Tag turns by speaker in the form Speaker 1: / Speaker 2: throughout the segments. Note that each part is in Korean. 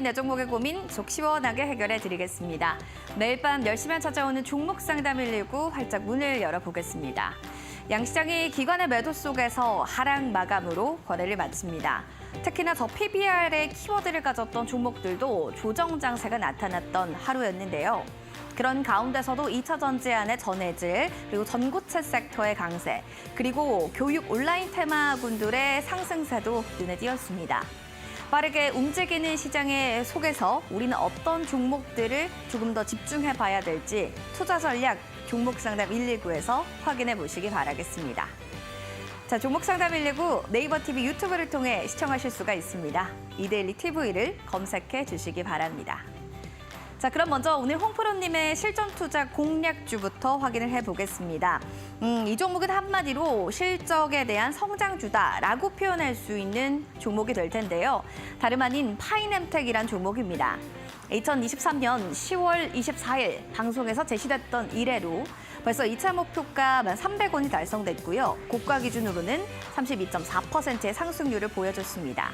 Speaker 1: 내 종목의 고민 속 시원하게 해결해 드리겠습니다. 매일 밤 10시면 찾아오는 종목 상담 119 활짝 문을 열어보겠습니다. 양시장이 기관의 매도 속에서 하락 마감으로 거래를 마칩니다. 특히나 저 PBR의 키워드를 가졌던 종목들도 조정 장세가 나타났던 하루였는데요. 그런 가운데서도 2차 전지안의 전해질, 그리고 전고체 섹터의 강세, 그리고 교육 온라인 테마군들의 상승세도 눈에 띄었습니다. 빠르게 움직이는 시장의 속에서 우리는 어떤 종목들을 조금 더 집중해 봐야 될지 투자 전략 종목 상담 119에서 확인해 보시기 바라겠습니다. 자, 종목 상담 119 네이버 TV 유튜브를 통해 시청하실 수가 있습니다. 이데일리 TV를 검색해 주시기 바랍니다. 자, 그럼 먼저 오늘 홍프로님의 실전 투자 공략주부터 확인을 해보겠습니다. 이 종목은 한마디로 실적에 대한 성장주다라고 표현할 수 있는 종목이 될 텐데요. 다름 아닌 파이넴텍이란 종목입니다. 2023년 10월 24일 방송에서 제시됐던 이래로 벌써 2차 목표가 300원이 달성됐고요. 고가 기준으로는 32.4%의 상승률을 보여줬습니다.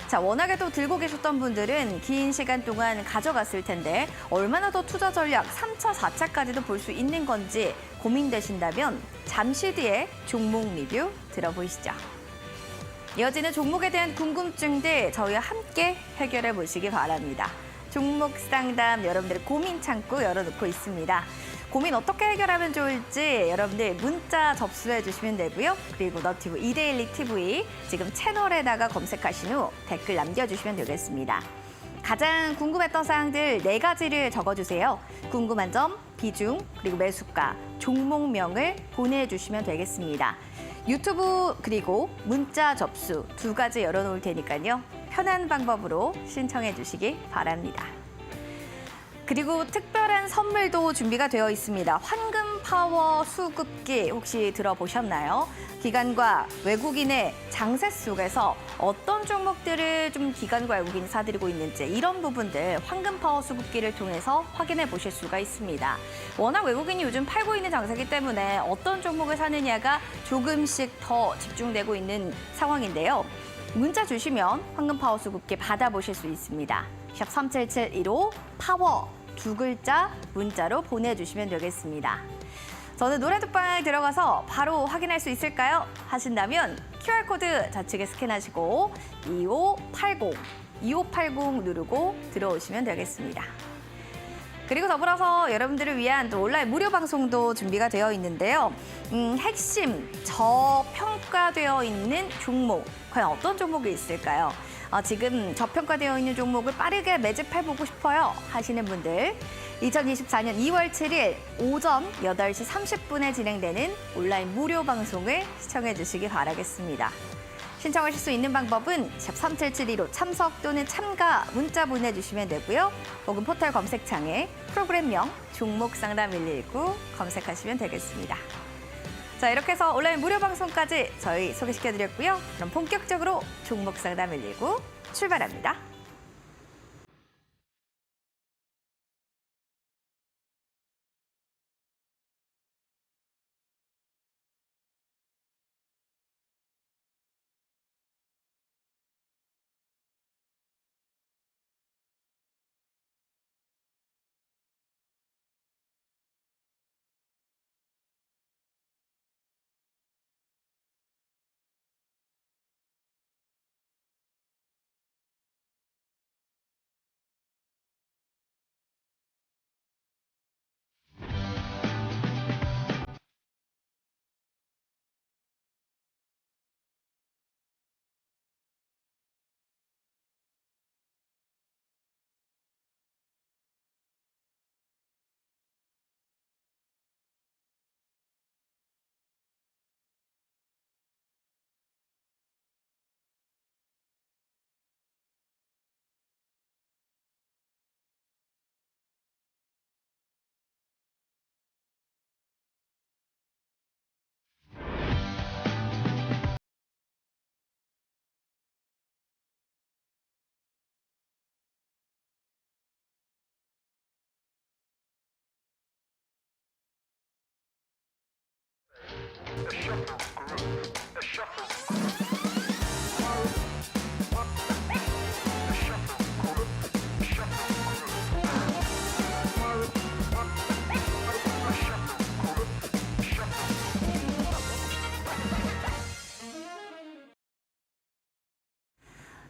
Speaker 1: 자, 워낙에도 들고 계셨던 분들은 긴 시간 동안 가져갔을 텐데 얼마나 더 투자 전략 3차, 4차까지도 볼 수 있는 건지 고민되신다면 잠시 뒤에 종목 리뷰 들어보시죠. 이어지는 종목에 대한 궁금증들 저희와 함께 해결해 보시기 바랍니다. 종목 상담 여러분들의 고민 창구 열어놓고 있습니다. 고민 어떻게 해결하면 좋을지 여러분들 문자 접수해 주시면 되고요. 그리고 너튜브 이데일리 TV 지금 채널에다가 검색하신 후 댓글 남겨주시면 되겠습니다. 가장 궁금했던 사항들 4가지를 적어주세요. 궁금한 점, 비중, 그리고 매수가, 종목명을 보내주시면 되겠습니다. 유튜브 그리고 문자 접수 2가지 열어놓을 테니까요. 편한 방법으로 신청해 주시기 바랍니다. 그리고 특별한 선물도 준비가 되어 있습니다. 황금 파워 수급기 혹시 들어보셨나요? 기관과 외국인의 장세 속에서 어떤 종목들을 좀 기관과 외국인이 사들이고 있는지 이런 부분들 황금 파워 수급기를 통해서 확인해 보실 수가 있습니다. 워낙 외국인이 요즘 팔고 있는 장세이기 때문에 어떤 종목을 사느냐가 조금씩 더 집중되고 있는 상황인데요. 문자 주시면 황금 파워 수급기 받아보실 수 있습니다. 샵 37715 파워 2글자 문자로 보내주시면 되겠습니다. 저는 노래독방에 들어가서 바로 확인할 수 있을까요? 하신다면 QR코드 좌측에 스캔하시고 2580 누르고 들어오시면 되겠습니다. 그리고 더불어서 여러분들을 위한 또 온라인 무료 방송도 준비가 되어 있는데요. 핵심 저평가되어 있는 종목, 과연 어떤 종목이 있을까요? 지금 저평가되어 있는 종목을 빠르게 매집해보고 싶어요 하시는 분들 2024년 2월 7일 오전 8시 30분에 진행되는 온라인 무료 방송을 시청해 주시기 바라겠습니다. 신청하실 수 있는 방법은 샵 3772로 참석 또는 참가 문자 보내주시면 되고요. 혹은 포털 검색창에 프로그램명 종목 상담 119 검색하시면 되겠습니다. 자, 이렇게 해서 온라인 무료 방송까지 저희 소개시켜드렸고요. 그럼 본격적으로 종목 상담 119 출발합니다.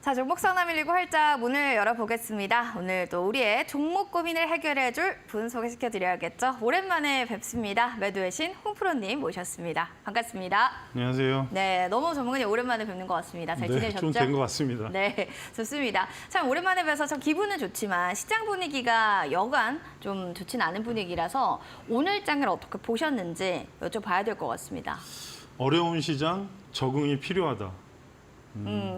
Speaker 1: 자, 종목 상담 119 활짝 문을 열어보겠습니다. 오늘도 우리의 종목 고민을 해결해줄 분 소개시켜드려야겠죠. 오랜만에 뵙습니다. 매도의 신 홍프로님 모셨습니다. 반갑습니다.
Speaker 2: 안녕하세요.
Speaker 1: 네, 너무 전문가님 오랜만에 뵙는 것 같습니다. 잘 지내셨죠?
Speaker 2: 좀 된 것 같습니다.
Speaker 1: 네, 좋습니다. 참 오랜만에 뵈서 참 기분은 좋지만 시장 분위기가 여간 좀 좋진 않은 분위기라서 오늘 장을 어떻게 보셨는지 여쭤봐야 될 것 같습니다.
Speaker 2: 어려운 시장 적응이 필요하다.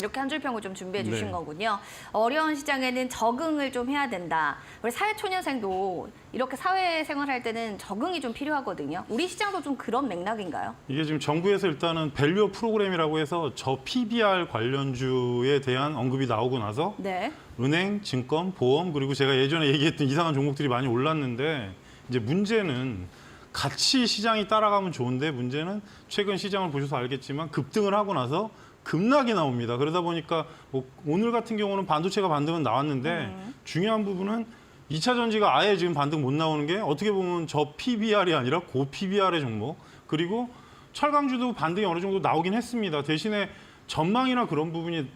Speaker 1: 이렇게 한 줄 평을 좀 준비해 주신
Speaker 2: 네.
Speaker 1: 거군요. 어려운 시장에는 적응을 좀 해야 된다. 우리 사회초년생도 이렇게 사회생활할 때는 적응이 좀 필요하거든요. 우리 시장도 좀 그런 맥락인가요?
Speaker 2: 이게 지금 정부에서 일단은 밸류어 프로그램이라고 해서 저 PBR 관련주에 대한 언급이 나오고 나서
Speaker 1: 네.
Speaker 2: 은행, 증권, 보험 그리고 제가 예전에 얘기했던 이상한 종목들이 많이 올랐는데 이제 문제는 같이 시장이 따라가면 좋은데 문제는 최근 시장을 보셔서 알겠지만 급등을 하고 나서 급락이 나옵니다. 그러다 보니까 뭐 오늘 같은 경우는 반도체가 반등은 나왔는데 중요한 부분은 2차 전지가 아예 지금 반등 못 나오는 게 어떻게 보면 저 PBR이 아니라 고 PBR의 종목 그리고 철강주도 반등이 어느 정도 나오긴 했습니다. 대신에 전망이나 그런 부분이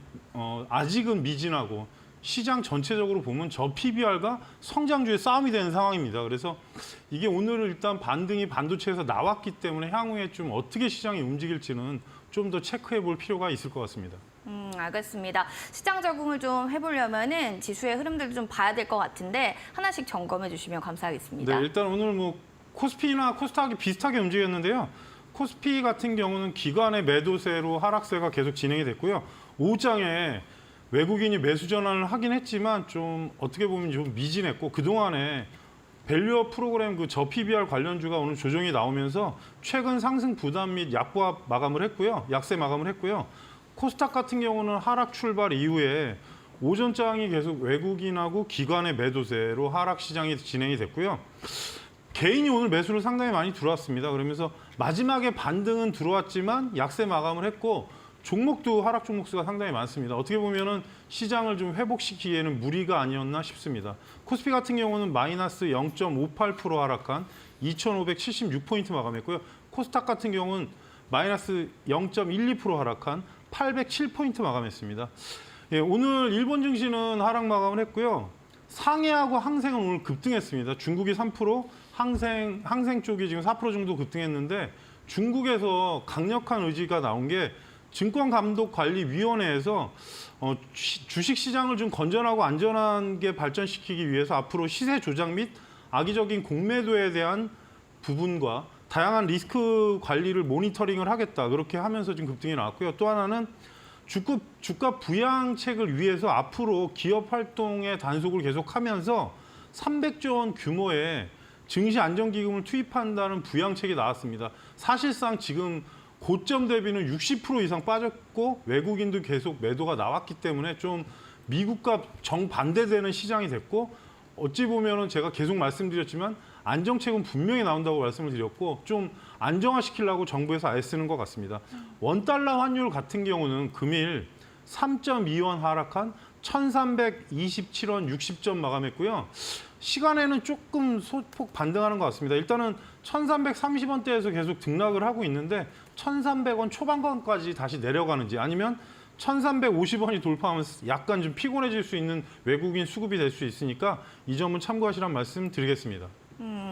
Speaker 2: 아직은 미진하고 시장 전체적으로 보면 저 PBR과 성장주의 싸움이 되는 상황입니다. 그래서 이게 오늘 일단 반등이 반도체에서 나왔기 때문에 향후에 좀 어떻게 시장이 움직일지는 좀 더 체크해 볼 필요가 있을 것 같습니다.
Speaker 1: 알겠습니다. 시장 적응을 좀 해보려면은 지수의 흐름들도 좀 봐야 될 것 같은데 하나씩 점검해 주시면 감사하겠습니다.
Speaker 2: 네, 일단 오늘 뭐 코스피나 코스닥이 비슷하게 움직였는데요. 코스피 같은 경우는 기관의 매도세로 하락세가 계속 진행이 됐고요. 오후장에 외국인이 매수 전환을 하긴 했지만 좀 어떻게 보면 좀 미진했고 그동안에 밸류어 프로그램 그 저 PBR 관련주가 오늘 조정이 나오면서 최근 상승 부담 및 약보합 마감을 했고요. 약세 마감을 했고요. 코스닥 같은 경우는 하락 출발 이후에 오전장이 계속 외국인하고 기관의 매도세로 하락 시장이 진행이 됐고요. 개인이 오늘 매수를 상당히 많이 들어왔습니다. 그러면서 마지막에 반등은 들어왔지만 약세 마감을 했고 종목도 하락 종목 수가 상당히 많습니다. 어떻게 보면은 시장을 좀 회복시키기에는 무리가 아니었나 싶습니다. 코스피 같은 경우는 마이너스 0.58% 하락한 2,576포인트 마감했고요. 코스닥 같은 경우는 마이너스 0.12% 하락한 807포인트 마감했습니다. 예, 오늘 일본 증시는 하락 마감을 했고요. 상해하고 항생은 오늘 급등했습니다. 중국이 3%, 항생 쪽이 지금 4% 정도 급등했는데 중국에서 강력한 의지가 나온 게 증권감독관리위원회에서 주식시장을 좀 건전하고 안전하게 발전시키기 위해서 앞으로 시세 조작 및 악의적인 공매도에 대한 부분과 다양한 리스크 관리를 모니터링을 하겠다. 그렇게 하면서 지금 급등이 나왔고요. 또 하나는 주가 부양책을 위해서 앞으로 기업 활동의 단속을 계속하면서 300조 원 규모의 증시 안정기금을 투입한다는 부양책이 나왔습니다. 사실상 지금 고점 대비는 60% 이상 빠졌고 외국인도 계속 매도가 나왔기 때문에 좀 미국과 정반대되는 시장이 됐고 어찌 보면은 제가 계속 말씀드렸지만 안정책은 분명히 나온다고 말씀을 드렸고 좀 안정화시키려고 정부에서 애쓰는 것 같습니다. 원달러 환율 같은 경우는 금일 3.2원 하락한 1,327원 60점 마감했고요. 시간에는 조금 소폭 반등하는 것 같습니다. 일단은 1,330원대에서 계속 등락을 하고 있는데 1,300원 초반권까지 다시 내려가는지 아니면 1,350원이 돌파하면서 약간 좀 피곤해질 수 있는 외국인 수급이 될 수 있으니까 이 점은 참고하시라는 말씀 드리겠습니다.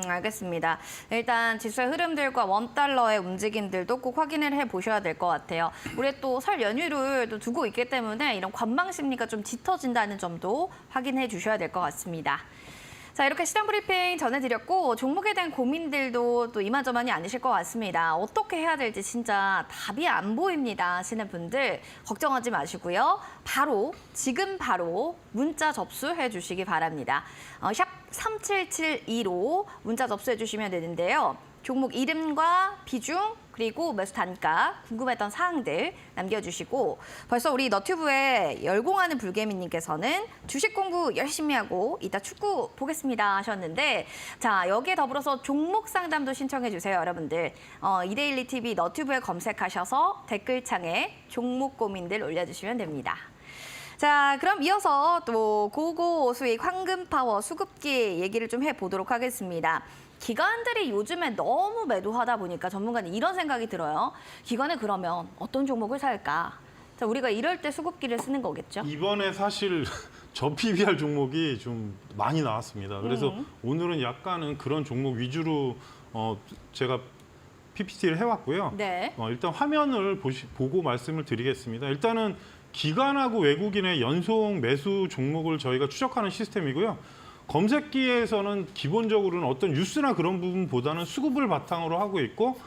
Speaker 1: 알겠습니다. 일단 지수의 흐름들과 원달러의 움직임들도 꼭 확인을 해보셔야 될 것 같아요. 우리 또 설 연휴를 또 두고 있기 때문에 이런 관망 심리가 좀 짙어진다는 점도 확인해 주셔야 될 것 같습니다. 자, 이렇게 시장 브리핑 전해드렸고 종목에 대한 고민들도 또 이만저만이 아니실 것 같습니다. 어떻게 해야 될지 진짜 답이 안 보입니다 하시는 분들 걱정하지 마시고요. 지금 바로 문자 접수해 주시기 바랍니다. 샵 3772로 문자 접수해 주시면 되는데요. 종목 이름과 비중 그리고 매수 단가 궁금했던 사항들 남겨주시고 벌써 우리 너튜브에 열공하는 불개미님께서는 주식 공부 열심히 하고 이따 축구 보겠습니다 하셨는데 자 여기에 더불어서 종목 상담도 신청해 주세요 여러분들. 이데일리 TV 너튜브에 검색하셔서 댓글창에 종목 고민들 올려주시면 됩니다. 자, 그럼 이어서 또 고고 수익 황금파워 수급기 얘기를 좀 해보도록 하겠습니다. 기관들이 요즘에 너무 매도하다 보니까 전문가는 이런 생각이 들어요. 기관은 그러면 어떤 종목을 살까? 자, 우리가 이럴 때 수급기를 쓰는 거겠죠?
Speaker 2: 이번에 사실 저 PBR 종목이 좀 많이 나왔습니다. 그래서 오늘은 약간은 그런 종목 위주로 제가 PPT를 해왔고요.
Speaker 1: 네.
Speaker 2: 일단 화면을 보고 말씀을 드리겠습니다. 일단은 기관하고 외국인의 연속 매수 종목을 저희가 추적하는 시스템이고요. 검색기에서는 기본적으로는 어떤 뉴스나 그런 부분보다는 수급을 바탕으로 하고 있고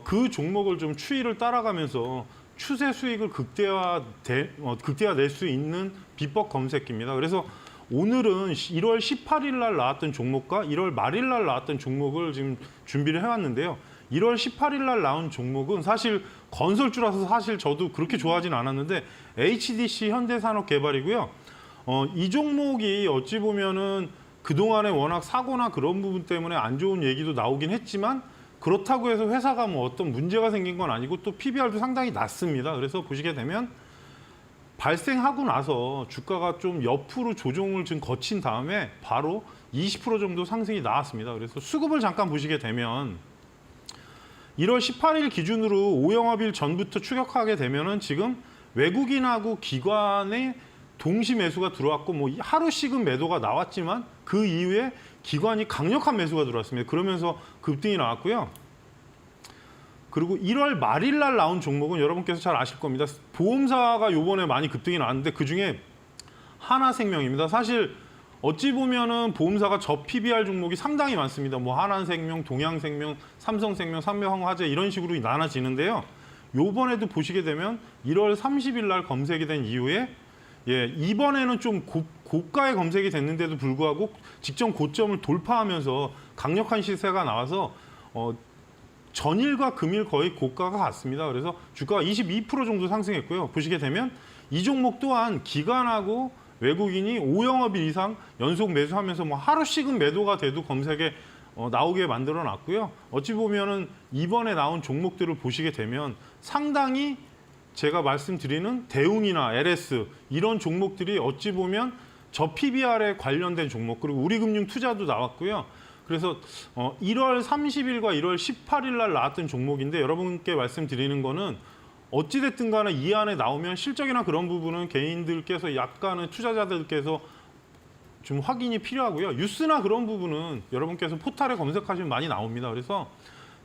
Speaker 2: 그 종목을 좀 추이를 따라가면서 추세 수익을 극대화낼 수 있는 비법 검색기입니다. 그래서 오늘은 1월 18일 날 나왔던 종목과 1월 말일 날 나왔던 종목을 지금 준비를 해왔는데요. 1월 18일 날 나온 종목은 사실 건설주라서 사실 저도 그렇게 좋아하진 않았는데 HDC 현대산업개발이고요. 이 종목이 어찌 보면은 그동안에 워낙 사고나 그런 부분 때문에 안 좋은 얘기도 나오긴 했지만 그렇다고 해서 회사가 뭐 어떤 문제가 생긴 건 아니고 또 PBR도 상당히 낮습니다. 그래서 보시게 되면 발생하고 나서 주가가 좀 옆으로 조정을 좀 거친 다음에 바로 20% 정도 상승이 나왔습니다. 그래서 수급을 잠깐 보시게 되면 1월 18일 기준으로 5영업일 전부터 추격하게 되면은 지금 외국인하고 기관의 동시 매수가 들어왔고 뭐 하루씩은 매도가 나왔지만 그 이후에 기관이 강력한 매수가 들어왔습니다. 그러면서 급등이 나왔고요. 그리고 1월 말일 날 나온 종목은 여러분께서 잘 아실 겁니다. 보험사가 요번에 많이 급등이 나왔는데 그중에 하나생명입니다. 사실 어찌 보면은 보험사가 저 PBR 종목이 상당히 많습니다. 뭐 하나생명, 동양생명, 삼성생명, 삼명화재 이런 식으로 나눠지는데요. 요번에도 보시게 되면 1월 30일 날 검색이 된 이후에 이번에는 좀 고가의 검색이 됐는데도 불구하고 직전 고점을 돌파하면서 강력한 시세가 나와서 전일과 금일 거의 고가가 같습니다. 그래서 주가가 22% 정도 상승했고요. 보시게 되면 이 종목 또한 기관하고 외국인이 5영업일 이상 연속 매수하면서 뭐 하루씩은 매도가 돼도 검색에 나오게 만들어 놨고요. 어찌 보면은 이번에 나온 종목들을 보시게 되면 상당히 제가 말씀드리는 대웅이나 LS 이런 종목들이 어찌 보면 저 PBR에 관련된 종목 그리고 우리금융투자도 나왔고요. 그래서 1월 30일과 1월 18일 날 나왔던 종목인데 여러분께 말씀드리는 거는 어찌됐든 간에 이 안에 나오면 실적이나 그런 부분은 개인들께서 약간은 투자자들께서 좀 확인이 필요하고요. 뉴스나 그런 부분은 여러분께서 포탈에 검색하시면 많이 나옵니다. 그래서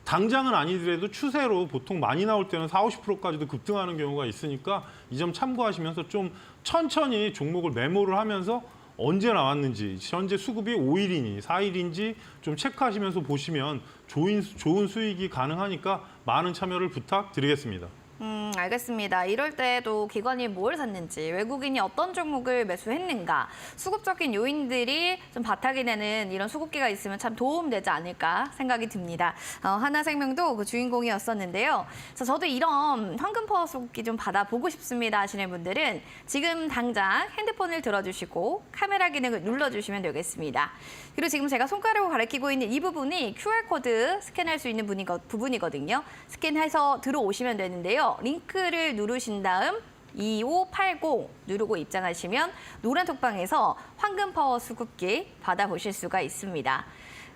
Speaker 2: 당장은 아니더라도 추세로 보통 많이 나올 때는 40, 50%까지도 급등하는 경우가 있으니까 이 점 참고하시면서 좀 천천히 종목을 메모를 하면서 언제 나왔는지, 현재 수급이 5일이니 4일인지 좀 체크하시면서 보시면 좋은 수익이 가능하니까 많은 참여를 부탁드리겠습니다.
Speaker 1: 알겠습니다. 이럴 때도 기관이 뭘 샀는지, 외국인이 어떤 종목을 매수했는가, 수급적인 요인들이 좀 바탕이 되는 이런 수급기가 있으면 참 도움되지 않을까 생각이 듭니다. 하나생명도 그 주인공이었었는데요. 저도 이런 황금 파워 수급기 좀 받아보고 싶습니다 하시는 분들은 지금 당장 핸드폰을 들어주시고 카메라 기능을 눌러주시면 되겠습니다. 그리고 지금 제가 손가락으로 가리키고 있는 이 부분이 QR코드 스캔할 수 있는 부분이거든요. 스캔해서 들어오시면 되는데요. 링크를 누르신 다음 2580 누르고 입장하시면 노란 톡방에서 황금 파워 수급기 받아보실 수가 있습니다.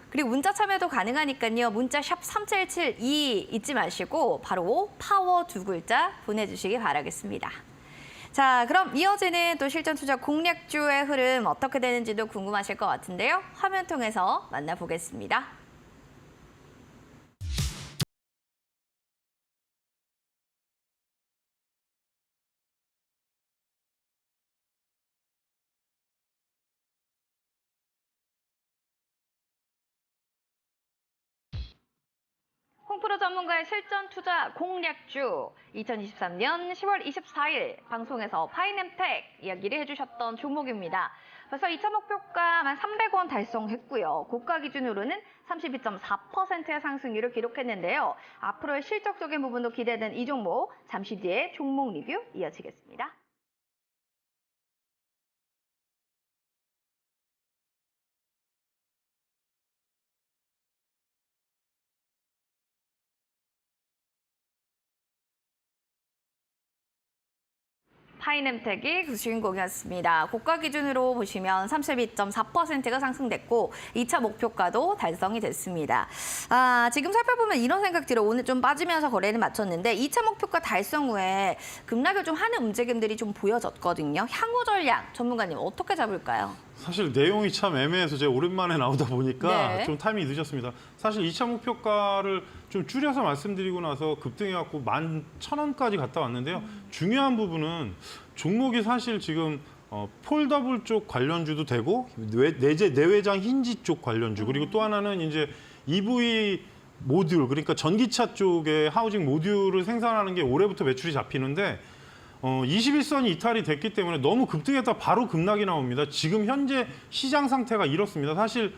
Speaker 1: 그리고 문자 참여도 가능하니까요. 문자 샵 3772 잊지 마시고 바로 파워 두 글자 보내주시기 바라겠습니다. 자, 그럼 이어지는 또 실전 투자 공략주의 흐름 어떻게 되는지도 궁금하실 것 같은데요. 화면 통해서 만나보겠습니다. 홍프로 전문가의 실전 투자 공략주 2023년 10월 24일 방송에서 파이nem텍 이야기를 해주셨던 종목입니다. 벌써 2차 목표가 300원 달성했고요. 고가 기준으로는 32.4%의 상승률을 기록했는데요. 앞으로의 실적적인 부분도 기대된 이 종목, 잠시 뒤에 종목 리뷰 이어지겠습니다. 파이넴텍이 그 주인공이었습니다. 고가 기준으로 보시면 32.4%가 상승됐고 2차 목표가도 달성이 됐습니다. 지금 살펴보면 이런 생각 들어 오늘 좀 빠지면서 거래를 마쳤는데 2차 목표가 달성 후에 급락을 좀 하는 움직임들이 좀 보여졌거든요. 향후 전략 전문가님 어떻게 잡을까요?
Speaker 2: 사실 내용이 참 애매해서 제가 오랜만에 나오다 보니까
Speaker 1: 네.
Speaker 2: 좀 타이밍이 늦었습니다. 사실 2차 목표가를 좀 줄여서 말씀드리고 나서 급등해갖고 11,000원까지 갔다 왔는데요. 중요한 부분은 종목이 사실 지금 폴더블 쪽 관련주도 되고 내외장 힌지 쪽 관련주 그리고 또 하나는 이제 EV 모듈 그러니까 전기차 쪽에 하우징 모듈을 생산하는 게 올해부터 매출이 잡히는데 21선이 이탈이 됐기 때문에 너무 급등했다 바로 급락이 나옵니다. 지금 현재 시장 상태가 이렇습니다. 사실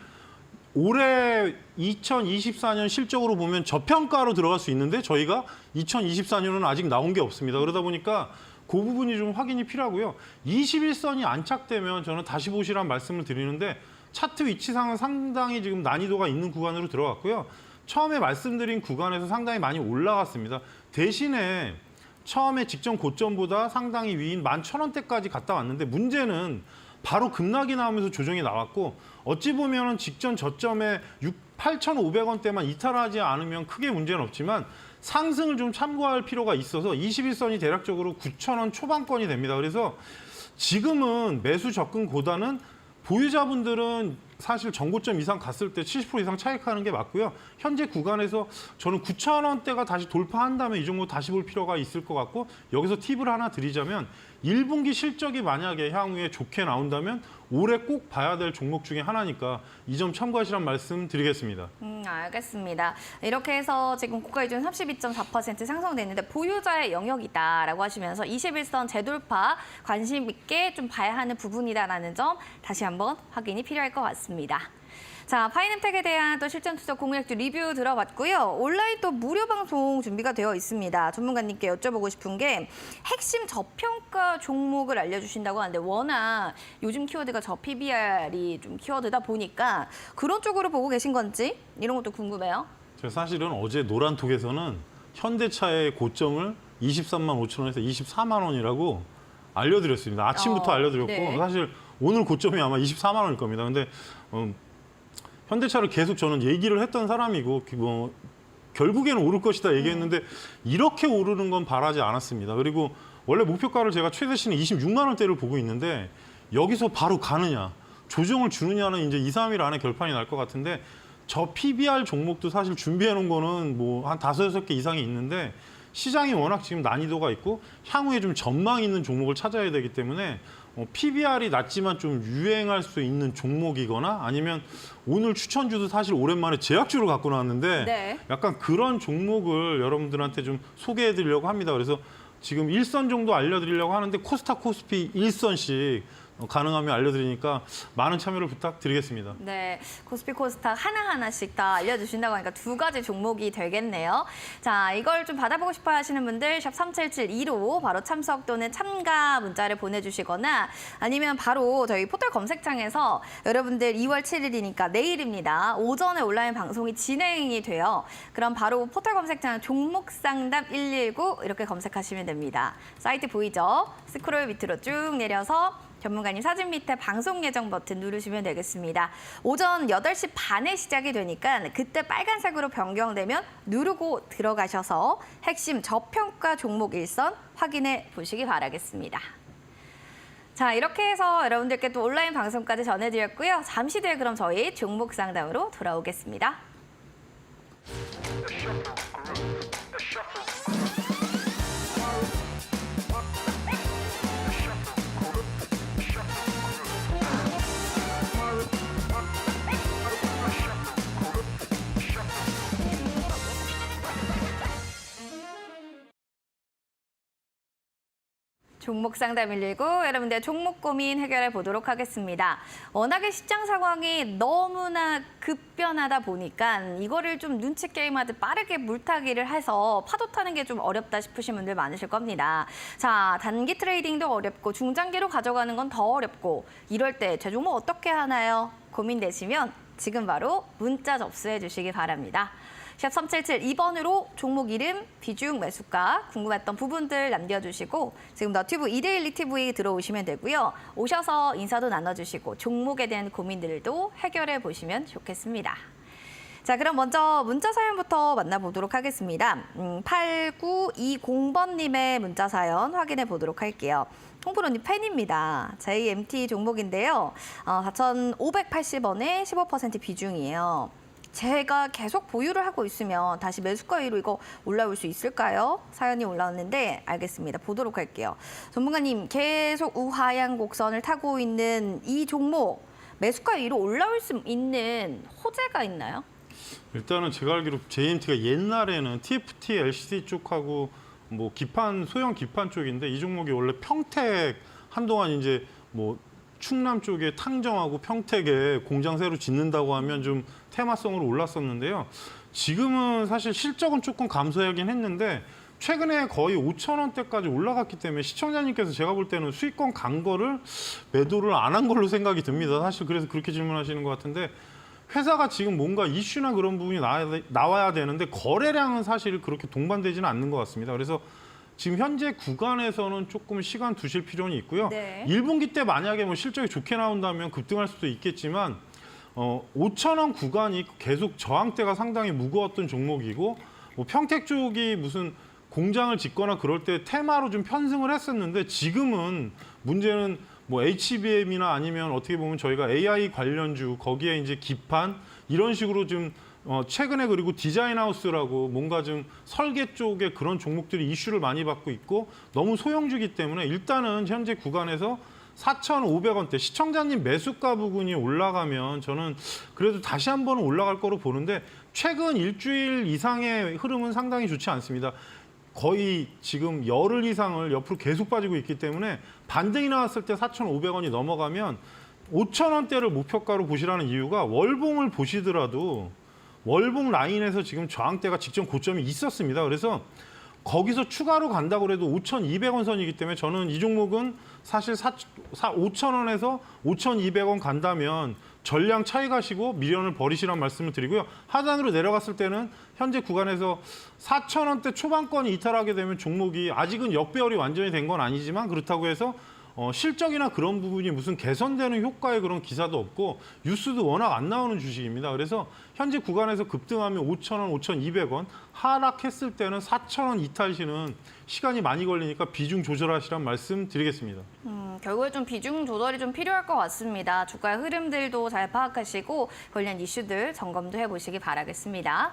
Speaker 2: 올해 2024년 실적으로 보면 저평가로 들어갈 수 있는데 저희가 2024년은 아직 나온 게 없습니다. 그러다 보니까 그 부분이 좀 확인이 필요하고요. 21선이 안착되면 저는 다시 보시라는 말씀을 드리는데 차트 위치상은 상당히 지금 난이도가 있는 구간으로 들어갔고요. 처음에 말씀드린 구간에서 상당히 많이 올라갔습니다. 대신에 처음에 직전 고점보다 상당히 위인 11,000원대까지 갔다 왔는데 문제는 바로 급락이 나오면서 조정이 나왔고 어찌 보면 직전 저점에 8,500원대만 이탈하지 않으면 크게 문제는 없지만 상승을 좀 참고할 필요가 있어서 21선이 대략적으로 9,000원 초반권이 됩니다. 그래서 지금은 매수 접근보다는 보유자분들은 사실 전고점 이상 갔을 때 70% 이상 차익하는 게 맞고요. 현재 구간에서 저는 9,000원대가 다시 돌파한다면 이 정도 다시 볼 필요가 있을 것 같고 여기서 팁을 하나 드리자면 1분기 실적이 만약에 향후에 좋게 나온다면 올해 꼭 봐야 될 종목 중에 하나니까 이 점 참고하시란 말씀 드리겠습니다.
Speaker 1: 알겠습니다. 이렇게 해서 지금 고가 기준 32.4% 상승됐는데 보유자의 영역이다라고 하시면서 21선 재돌파 관심 있게 좀 봐야 하는 부분이다라는 점 다시 한번 확인이 필요할 것 같습니다. 자, 파이넴텍에 대한 또 실전 투자 공략주 리뷰 들어봤고요. 온라인 또 무료 방송 준비가 되어 있습니다. 전문가님께 여쭤보고 싶은 게 핵심 저평가 종목을 알려주신다고 하는데 워낙 요즘 키워드가 저 PBR이 좀 키워드다 보니까 그런 쪽으로 보고 계신 건지 이런 것도 궁금해요.
Speaker 2: 제가 사실은 어제 노란톡에서는 현대차의 고점을 23만 5천 원에서 24만 원이라고 알려드렸습니다. 아침부터 알려드렸고
Speaker 1: 네.
Speaker 2: 사실 오늘 고점이 아마 24만 원일 겁니다. 근데 현대차를 계속 저는 얘기를 했던 사람이고 결국에는 오를 것이다 얘기했는데 이렇게 오르는 건 바라지 않았습니다. 그리고 원래 목표가를 제가 최대 시는 26만 원대를 보고 있는데 여기서 바로 가느냐 조정을 주느냐는 이제 2, 3일 안에 결판이 날 것 같은데 저 PBR 종목도 사실 준비해 놓은 거는 뭐 한 5, 6개 이상이 있는데 시장이 워낙 지금 난이도가 있고 향후에 좀 전망 있는 종목을 찾아야 되기 때문에 PBR이 낮지만 좀 유행할 수 있는 종목이거나 아니면 오늘 추천주도 사실 오랜만에 제약주를 갖고 나왔는데
Speaker 1: 네.
Speaker 2: 약간 그런 종목을 여러분들한테 좀 소개해 드리려고 합니다. 그래서 지금 1선 정도 알려드리려고 하는데 코스닥 코스피 1선씩 가능하면 알려드리니까 많은 참여를 부탁드리겠습니다.
Speaker 1: 네, 코스피 코스닥 하나하나씩 다 알려주신다고 하니까 2가지 종목이 되겠네요. 자, 이걸 좀 받아보고 싶어 하시는 분들 샵 3772로 바로 참석 또는 참가 문자를 보내주시거나 아니면 바로 저희 포털 검색창에서 여러분들 2월 7일이니까 내일입니다. 오전에 온라인 방송이 진행이 돼요. 그럼 바로 포털 검색창 종목상담 119 이렇게 검색하시면 됩니다. 사이트 보이죠? 스크롤 밑으로 쭉 내려서 전문가님 사진 밑에 방송 예정 버튼 누르시면 되겠습니다. 오전 8시 반에 시작이 되니까 그때 빨간색으로 변경되면 누르고 들어가셔서 핵심 저평가 종목 1선 확인해 보시기 바라겠습니다. 자, 이렇게 해서 여러분들께 또 온라인 방송까지 전해드렸고요. 잠시 뒤에 그럼 저희 종목 상담으로 돌아오겠습니다. 종목 상담 119 여러분들 종목 고민 해결해 보도록 하겠습니다. 워낙에 시장 상황이 너무나 급변하다 보니까 이거를 좀 눈치 게임하듯 빠르게 물타기를 해서 파도 타는 게 좀 어렵다 싶으신 분들 많으실 겁니다. 자, 단기 트레이딩도 어렵고 중장기로 가져가는 건 더 어렵고 이럴 때 제 종목 어떻게 하나요? 고민되시면 지금 바로 문자 접수해 주시기 바랍니다. 샵 3772번으로 종목 이름, 비중, 매수가, 궁금했던 부분들 남겨주시고 지금 너튜브 2대1 리티브에 들어오시면 되고요. 오셔서 인사도 나눠주시고 종목에 대한 고민들도 해결해 보시면 좋겠습니다. 자, 그럼 먼저 문자 사연부터 만나보도록 하겠습니다. 8920번님의 문자 사연 확인해 보도록 할게요. 홍프로님 팬입니다. JMT 종목인데요. 4,580원에 15% 비중이에요. 제가 계속 보유를 하고 있으면 다시 매수가 위로 이거 올라올 수 있을까요? 사연이 올라왔는데 알겠습니다. 보도록 할게요. 전문가님, 계속 우하향 곡선을 타고 있는 이 종목 매수가 위로 올라올 수 있는 호재가 있나요?
Speaker 2: 일단은 제가 알기로 JMT가 옛날에는 TFT, LCD 쪽하고 뭐 기판, 소형 기판 쪽인데 이 종목이 원래 평택 한동안 이제 뭐 충남 쪽에 탕정하고 평택에 공장 새로 짓는다고 하면 좀 테마성으로 올랐었는데요. 지금은 사실 실적은 조금 감소하긴 했는데 최근에 거의 5,000원대까지 올라갔기 때문에 시청자님께서 제가 볼 때는 수익권 간 거를 매도를 안 한 걸로 생각이 듭니다. 사실 그래서 그렇게 질문하시는 것 같은데 회사가 지금 뭔가 이슈나 그런 부분이 나와야 되는데 거래량은 사실 그렇게 동반되지는 않는 것 같습니다. 그래서 지금 현재 구간에서는 조금 시간 두실 필요는 있고요.
Speaker 1: 네.
Speaker 2: 1분기 때 만약에 뭐 실적이 좋게 나온다면 급등할 수도 있겠지만 5,000원 구간이 계속 저항대가 상당히 무거웠던 종목이고 뭐 평택 쪽이 무슨 공장을 짓거나 그럴 때 테마로 좀 편승을 했었는데 지금은 문제는 뭐 HBM이나 아니면 어떻게 보면 저희가 AI 관련주 거기에 이제 기판 이런 식으로 좀 최근에 그리고 디자인하우스라고 뭔가 좀 설계 쪽에 그런 종목들이 이슈를 많이 받고 있고 너무 소형주기 때문에 일단은 현재 구간에서 4,500원대 시청자님 매수가 부근이 올라가면 저는 그래도 다시 한번 올라갈 거로 보는데 최근 일주일 이상의 흐름은 상당히 좋지 않습니다. 거의 지금 열흘 이상을 옆으로 계속 빠지고 있기 때문에 반등이 나왔을 때 4,500원이 넘어가면 5,000원대를 목표가로 보시라는 이유가 월봉을 보시더라도 월봉 라인에서 지금 저항대가 직전 고점이 있었습니다. 그래서 거기서 추가로 간다고 해도 5,200원 선이기 때문에 저는 이 종목은 사실 5,000원에서 5,200원 간다면 전량 차익 하시고 미련을 버리시라는 말씀을 드리고요. 하단으로 내려갔을 때는 현재 구간에서 4,000원대 초반권이 이탈하게 되면 종목이 아직은 역배열이 완전히 된 건 아니지만 그렇다고 해서 실적이나 그런 부분이 무슨 개선되는 효과의 그런 기사도 없고 뉴스도 워낙 안 나오는 주식입니다. 그래서 현재 구간에서 급등하면 5,000원, 5,200원 하락했을 때는 4,000원 이탈시는 시간이 많이 걸리니까 비중 조절하시란 말씀 드리겠습니다.
Speaker 1: 결국에 좀 비중 조절이 좀 필요할 것 같습니다. 주가의 흐름들도 잘 파악하시고 관련 이슈들 점검도 해보시기 바라겠습니다.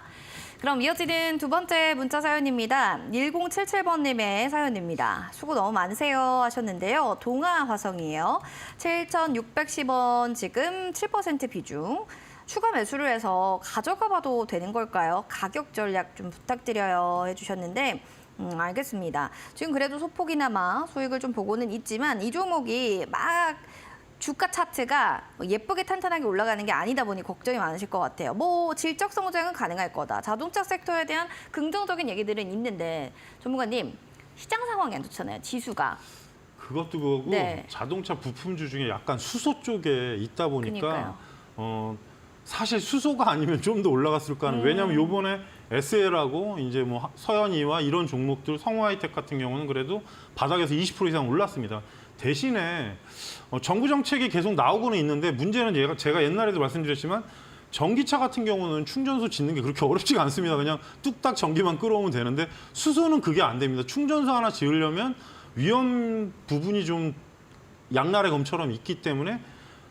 Speaker 1: 그럼 이어지는 두 번째 문자 사연입니다. 1077번님의 사연입니다. 수고 너무 많으세요 하셨는데요. 동아화성이에요. 7,610원 지금 7% 비중. 추가 매수를 해서 가져가 봐도 되는 걸까요? 가격 전략 좀 부탁드려요 해주셨는데 알겠습니다. 지금 그래도 소폭이나마 수익을 좀 보고는 있지만 이 종목이 막 주가 차트가 예쁘게 탄탄하게 올라가는 게 아니다 보니 걱정이 많으실 것 같아요. 뭐 질적 성장은 가능할 거다. 자동차 섹터에 대한 긍정적인 얘기들은 있는데 전문가님 시장 상황이 안 좋잖아요. 지수가.
Speaker 2: 그것도 그거고
Speaker 1: 네.
Speaker 2: 자동차 부품주 중에 약간 수소 쪽에 있다 보니까
Speaker 1: 그러니까요.
Speaker 2: 사실 수소가 아니면 좀 더 올라갔을까 하는 왜냐하면 요번에 SL하고 이제 뭐 서현이와 이런 종목들 성우하이텍 같은 경우는 그래도 바닥에서 20% 이상 올랐습니다. 대신에 정부 정책이 계속 나오고는 있는데 문제는 제가 옛날에도 말씀드렸지만 전기차 같은 경우는 충전소 짓는 게 그렇게 어렵지가 않습니다. 그냥 뚝딱 전기만 끌어오면 되는데 수소는 그게 안 됩니다. 충전소 하나 지으려면 위험 부분이 좀 양날의 검처럼 있기 때문에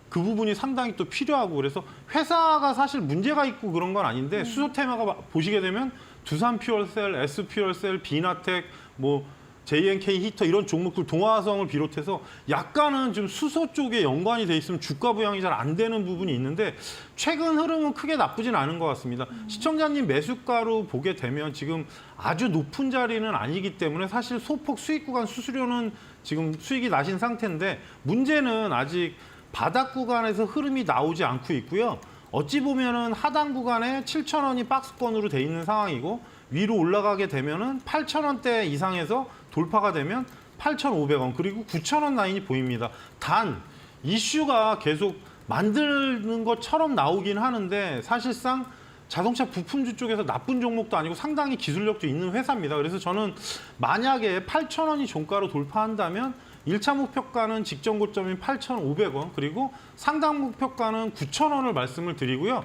Speaker 2: 그 부분이 상당히 또 필요하고 그래서 회사가 사실 문제가 있고 그런 건 아닌데 수소 테마가 보시게 되면 두산 퓨얼셀, S 퓨얼셀, 비나텍, 뭐 JNK 히터 이런 종목들 동화성을 비롯해서 약간은 좀 수소 쪽에 연관이 돼 있으면 주가 부양이 잘 안 되는 부분이 있는데 최근 흐름은 크게 나쁘진 않은 것 같습니다. 시청자님 매수가로 보게 되면 지금 아주 높은 자리는 아니기 때문에 사실 소폭 수익 구간 수수료는 지금 수익이 나신 상태인데 문제는 아직 바닥 구간에서 흐름이 나오지 않고 있고요. 어찌 보면은 하단 구간에 7,000원이 박스권으로 돼 있는 상황이고 위로 올라가게 되면은 8,000원대 이상에서 돌파가 되면 8,500원 그리고 9,000원 라인이 보입니다. 단 이슈가 계속 만드는 것처럼 나오긴 하는데 사실상 자동차 부품주 쪽에서 나쁜 종목도 아니고 상당히 기술력도 있는 회사입니다. 그래서 저는 만약에 8,000원이 종가로 돌파한다면 1차 목표가는 직전 고점인 8,500원 그리고 상당 목표가는 9,000원을 말씀을 드리고요.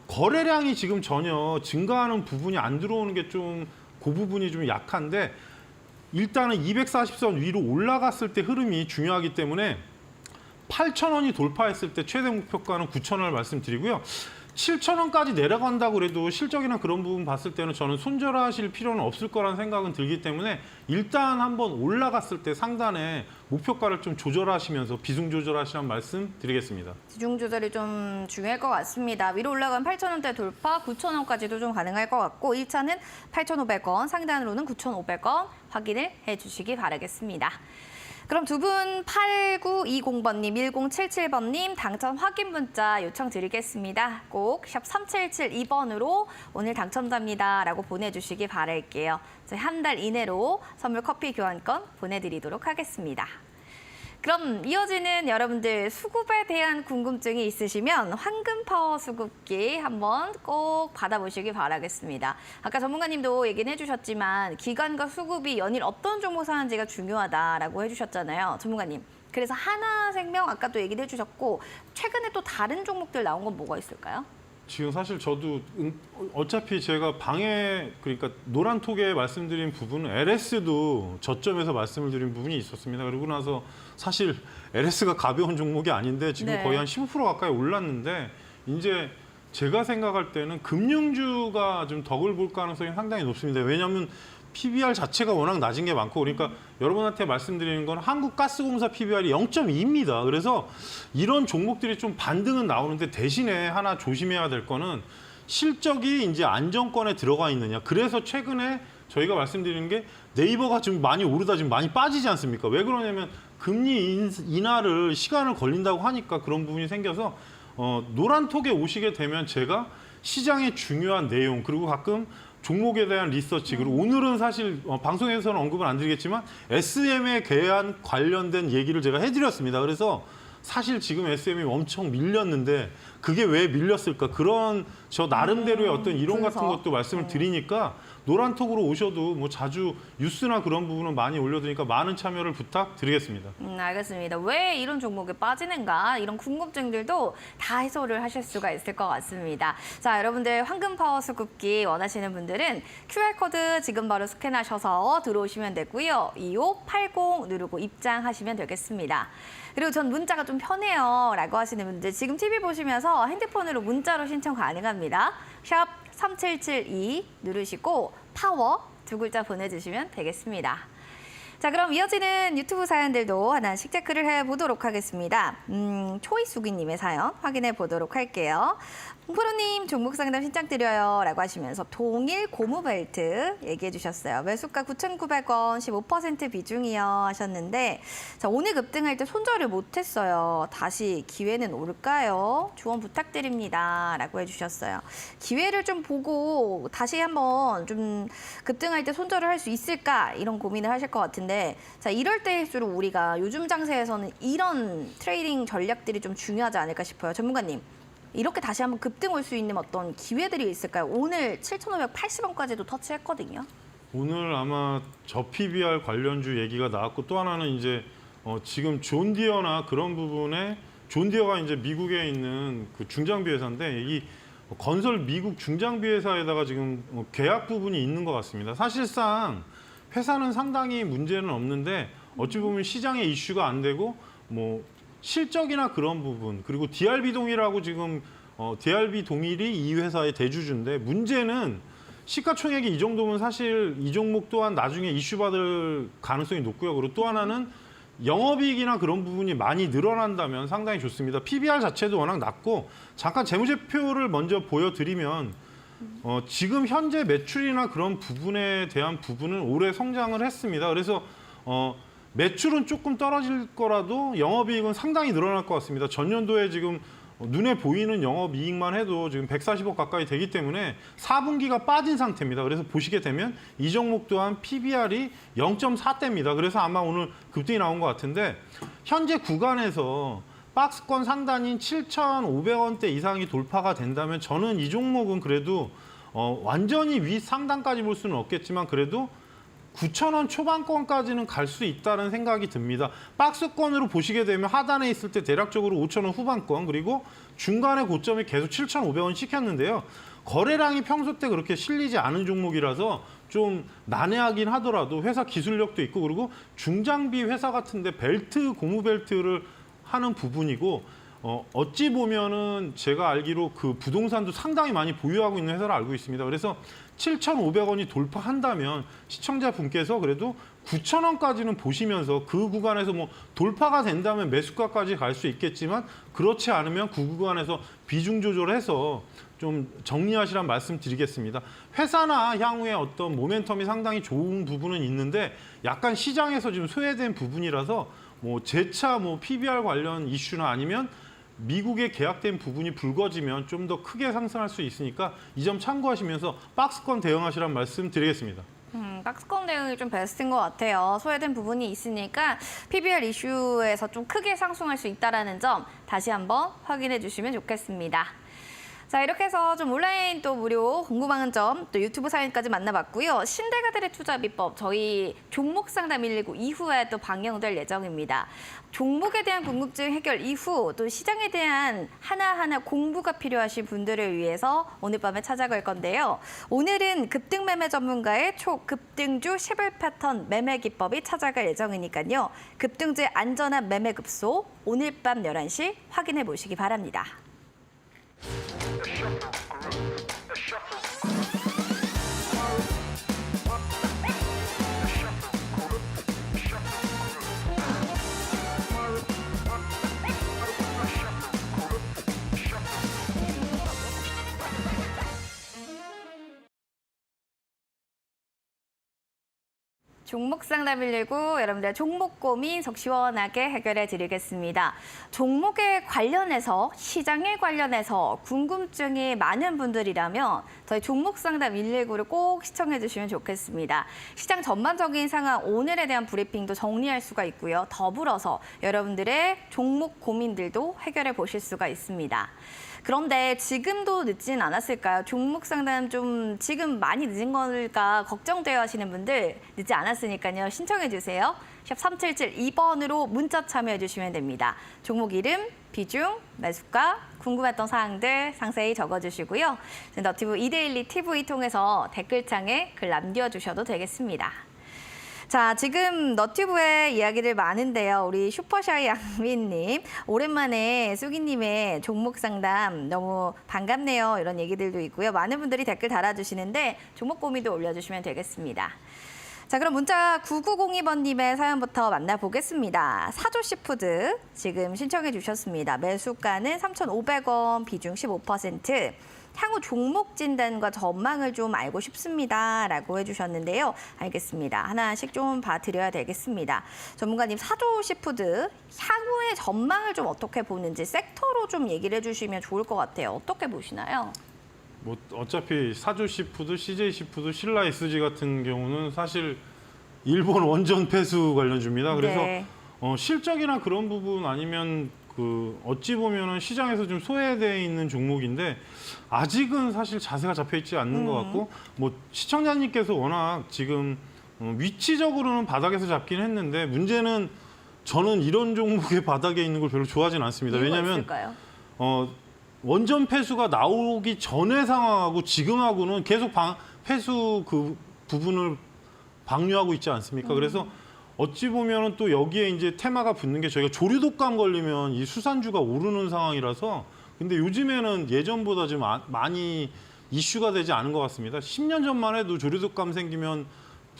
Speaker 2: 거래량이 지금 전혀 증가하는 부분이 안 들어오는 게 좀 그 부분이 좀 약한데 일단은 240선 위로 올라갔을 때 흐름이 중요하기 때문에 8,000원이 돌파했을 때 최대 목표가는 9,000원을 말씀드리고요. 7,000원까지 내려간다고 그래도 실적이나 그런 부분 봤을 때는 저는 손절하실 필요는 없을 거라는 생각은 들기 때문에 일단 한번 올라갔을 때 상단에 목표가를 좀 조절하시면서 비중 조절하시라는 말씀 드리겠습니다.
Speaker 1: 비중 조절이 좀 중요할 것 같습니다. 위로 올라간 8,000원대 돌파, 9,000원까지도 좀 가능할 것 같고 1차는 8,500원, 상단으로는 9,500원 확인을 해주시기 바라겠습니다. 그럼 두 분 8920번님, 1077번님 당첨 확인 문자 요청 드리겠습니다. 꼭 샵 3772번으로 오늘 당첨자입니다 라고 보내주시기 바랄게요. 저희 한 달 이내로 선물 커피 교환권 보내드리도록 하겠습니다. 그럼 이어지는 여러분들 수급에 대한 궁금증이 있으시면 황금파워 수급기 한번 꼭 받아보시기 바라겠습니다. 아까 전문가님도 얘기는 해주셨지만 기관과 수급이 연일 어떤 종목 사는지가 중요하다라고 해주셨잖아요. 전문가님. 그래서 하나생명 아까 또 얘기도 해주셨고 최근에 또 다른 종목들 나온 건 뭐가 있을까요?
Speaker 2: 지금 사실 저도 어차피 제가 방에 그러니까 노란톡에 말씀드린 부분은 LS도 저점에서 말씀을 드린 부분이 있었습니다. 그러고 나서 사실 LS가 가벼운 종목이 아닌데 지금
Speaker 1: 네.
Speaker 2: 거의 한 15% 가까이 올랐는데 이제 제가 생각할 때는 금융주가 좀 덕을 볼 가능성이 상당히 높습니다. 왜냐하면 PBR 자체가 워낙 낮은 게 많고 그러니까 여러분한테 말씀드리는 건 한국가스공사 PBR이 0.2입니다. 그래서 이런 종목들이 좀 반등은 나오는데 대신에 하나 조심해야 될 거는 실적이 이제 안정권에 들어가 있느냐. 그래서 최근에 저희가 말씀드리는 게 네이버가 좀 많이 오르다 지금 많이 빠지지 않습니까? 왜 그러냐면 금리 인하를 시간을 걸린다고 하니까 그런 부분이 생겨서 노란톡에 오시게 되면 제가 시장의 중요한 내용 그리고 가끔 종목에 대한 리서치 그리고 오늘은 사실 방송에서는 언급은 안 드리겠지만 SM에 대한 관련된 얘기를 제가 해드렸습니다. 그래서 사실 지금 SM이 엄청 밀렸는데 그게 왜 밀렸을까 그런 저 나름대로의 어떤 이론 같은 것도 말씀을 드리니까 노란톡으로 오셔도 뭐 자주 뉴스나 그런 부분은 많이 올려드리니까 많은 참여를 부탁드리겠습니다.
Speaker 1: 알겠습니다. 왜 이런 종목에 빠지는가 이런 궁금증들도 다 해소를 하실 수가 있을 것 같습니다. 자, 여러분들 황금파워 수급기 원하시는 분들은 QR코드 지금 바로 스캔하셔서 들어오시면 되고요. 2580 누르고 입장하시면 되겠습니다. 그리고 전 문자가 좀 편해요 라고 하시는 분들 지금 TV 보시면서 핸드폰으로 문자로 신청 가능합니다. 샵 3772 누르시고 파워 두 글자 보내주시면 되겠습니다. 자, 그럼 이어지는 유튜브 사연들도 하나씩 체크를 해보도록 하겠습니다. 초이수기님의 사연 확인해 보도록 할게요. 홍프로님 종목 상담 신청 드려요 라고 하시면서 동일 고무벨트 얘기해 주셨어요. 매수가 9,900원 15% 비중이요 하셨는데 자, 오늘 급등할 때 손절을 못했어요. 다시 기회는 올까요? 조언 부탁드립니다 라고 해주셨어요. 기회를 좀 보고 다시 한번 좀 급등할 때 손절을 할 수 있을까 이런 고민을 하실 것 같은데 자, 이럴 때일수록 우리가 요즘 장세에서는 이런 트레이딩 전략들이 좀 중요하지 않을까 싶어요. 전문가님. 이렇게 다시 한번 급등 올 수 있는 어떤 기회들이 있을까요? 오늘 7,580원까지도 터치했거든요.
Speaker 2: 오늘 아마 저 PBR 관련주 얘기가 나왔고 또 하나는 이제 지금 존디어나 그런 부분에 존디어가 이제 미국에 있는 그 중장비 회사인데 이 건설 미국 중장비 회사에다가 지금 계약 부분이 있는 것 같습니다. 사실상 회사는 상당히 문제는 없는데 어찌 보면 시장에 이슈가 안 되고 뭐 실적이나 그런 부분 그리고 DRB 동일하고 지금 DRB 동일이 이 회사의 대주주인데 문제는 시가총액이 이 정도면 사실 이 종목 또한 나중에 이슈 받을 가능성이 높고요. 그리고 또 하나는 영업이익이나 그런 부분이 많이 늘어난다면 상당히 좋습니다. PBR 자체도 워낙 낮고 잠깐 재무제표를 먼저 보여드리면 지금 현재 매출이나 그런 부분에 대한 부분은 올해 성장을 했습니다. 그래서 매출은 조금 떨어질 거라도 영업이익은 상당히 늘어날 것 같습니다. 전년도에 지금 눈에 보이는 영업이익만 해도 지금 140억 가까이 되기 때문에 4분기가 빠진 상태입니다. 그래서 보시게 되면 이 종목 또한 PBR이 0.4대입니다. 그래서 아마 오늘 급등이 나온 것 같은데 현재 구간에서 박스권 상단인 7,500원대 이상이 돌파가 된다면 저는 이 종목은 그래도 완전히 위 상단까지 볼 수는 없겠지만 그래도 9,000원 초반권까지는 갈 수 있다는 생각이 듭니다. 박스권으로 보시게 되면 하단에 있을 때 대략적으로 5,000원 후반권 그리고 중간에 고점이 계속 7,500원 찍혔는데요. 거래량이 평소 때 그렇게 실리지 않은 종목이라서 좀 난해하긴 하더라도 회사 기술력도 있고 그리고 중장비 회사 같은데 벨트, 고무 벨트를 하는 부분이고 어찌 보면은 제가 알기로 그 부동산도 상당히 많이 보유하고 있는 회사를 알고 있습니다. 그래서 7,500원이 돌파한다면 시청자분께서 그래도 9,000원까지는 보시면서 그 구간에서 뭐 돌파가 된다면 매수가까지 갈 수 있겠지만 그렇지 않으면 그 구간에서 비중 조절해서 좀 정리하시란 말씀 드리겠습니다. 회사나 향후에 어떤 모멘텀이 상당히 좋은 부분은 있는데 약간 시장에서 지금 소외된 부분이라서 뭐 재차 뭐 PBR 관련 이슈나 아니면 미국에 계약된 부분이 불거지면 좀 더 크게 상승할 수 있으니까 이 점 참고하시면서 박스권 대응하시란 말씀 드리겠습니다.
Speaker 1: 박스권 대응이 좀 베스트인 것 같아요. 소외된 부분이 있으니까 PBR 이슈에서 좀 크게 상승할 수 있다는 점 다시 한번 확인해 주시면 좋겠습니다. 자, 이렇게 해서 좀 온라인 또 무료 궁금한 점 또 유튜브 사연까지 만나봤고요. 신대가들의 투자 비법 저희 종목 상담 119 이후에 또 방영될 예정입니다. 종목에 대한 궁금증 해결 이후 또 시장에 대한 하나하나 공부가 필요하신 분들을 위해서 오늘 밤에 찾아갈 건데요. 오늘은 급등 매매 전문가의 초급등주 11 패턴 매매 기법이 찾아갈 예정이니까요. 급등주의 안전한 매매 급소 오늘 밤 11시 확인해 보시기 바랍니다. 종목 상담 119 여러분들의 종목 고민 속 시원하게 해결해 드리겠습니다. 종목에 관련해서 시장에 관련해서 궁금증이 많은 분들이라면 저희 종목 상담 119를 꼭 시청해 주시면 좋겠습니다. 시장 전반적인 상황 오늘에 대한 브리핑도 정리할 수가 있고요. 더불어서 여러분들의 종목 고민들도 해결해 보실 수가 있습니다. 그런데 지금도 늦진 않았을까요? 종목 상담 좀 지금 많이 늦은 걸까 걱정되어 하시는 분들 늦지 않았으니까요. 신청해 주세요. 샵 3772번으로 문자 참여해 주시면 됩니다. 종목 이름, 비중, 매수가, 궁금했던 사항들 상세히 적어주시고요. 너튜브 이데일리 TV 통해서 댓글창에 글 남겨주셔도 되겠습니다. 자, 지금 너튜브에 이야기들 많은데요. 우리 슈퍼샤이 양민님, 오랜만에 쑥이님의 종목 상담 너무 반갑네요. 이런 얘기들도 있고요. 많은 분들이 댓글 달아주시는데 종목 고민도 올려주시면 되겠습니다. 자, 그럼 문자 9902번님의 사연부터 만나보겠습니다. 사조시푸드 지금 신청해 주셨습니다. 매수가는 3,500원, 비중 15%. 향후 종목 진단과 전망을 좀 알고 싶습니다. 라고 해주셨는데요. 알겠습니다. 하나씩 좀 봐드려야 되겠습니다. 전문가님, 사조시푸드 향후의 전망을 좀 어떻게 보는지 섹터로 좀 얘기를 해주시면 좋을 것 같아요. 어떻게 보시나요?
Speaker 2: 뭐 어차피 사조시푸드, CJ시푸드, 신라SG 같은 경우는 사실 일본 원전 폐수 관련주입니다. 그래서
Speaker 1: 네.
Speaker 2: 실적이나 그런 부분 아니면 그 어찌 보면은 시장에서 좀 소외되어 있는 종목인데 아직은 사실 자세가 잡혀 있지 않는 것 같고 뭐 시청자님께서 워낙 지금 위치적으로는 바닥에서 잡긴 했는데 문제는 저는 이런 종목의 바닥에 있는 걸 별로 좋아하진 않습니다.
Speaker 1: 이유가
Speaker 2: 왜냐하면
Speaker 1: 있을까요?
Speaker 2: 원전 폐수가 나오기 전의 상황하고 지금하고는 계속 폐수 그 부분을 방류하고 있지 않습니까? 그래서 어찌 보면은 또 여기에 이제 테마가 붙는 게 저희가 조류독감 걸리면 이 수산주가 오르는 상황이라서 근데 요즘에는 예전보다 좀 많이 이슈가 되지 않은 것 같습니다. 10년 전만 해도 조류독감 생기면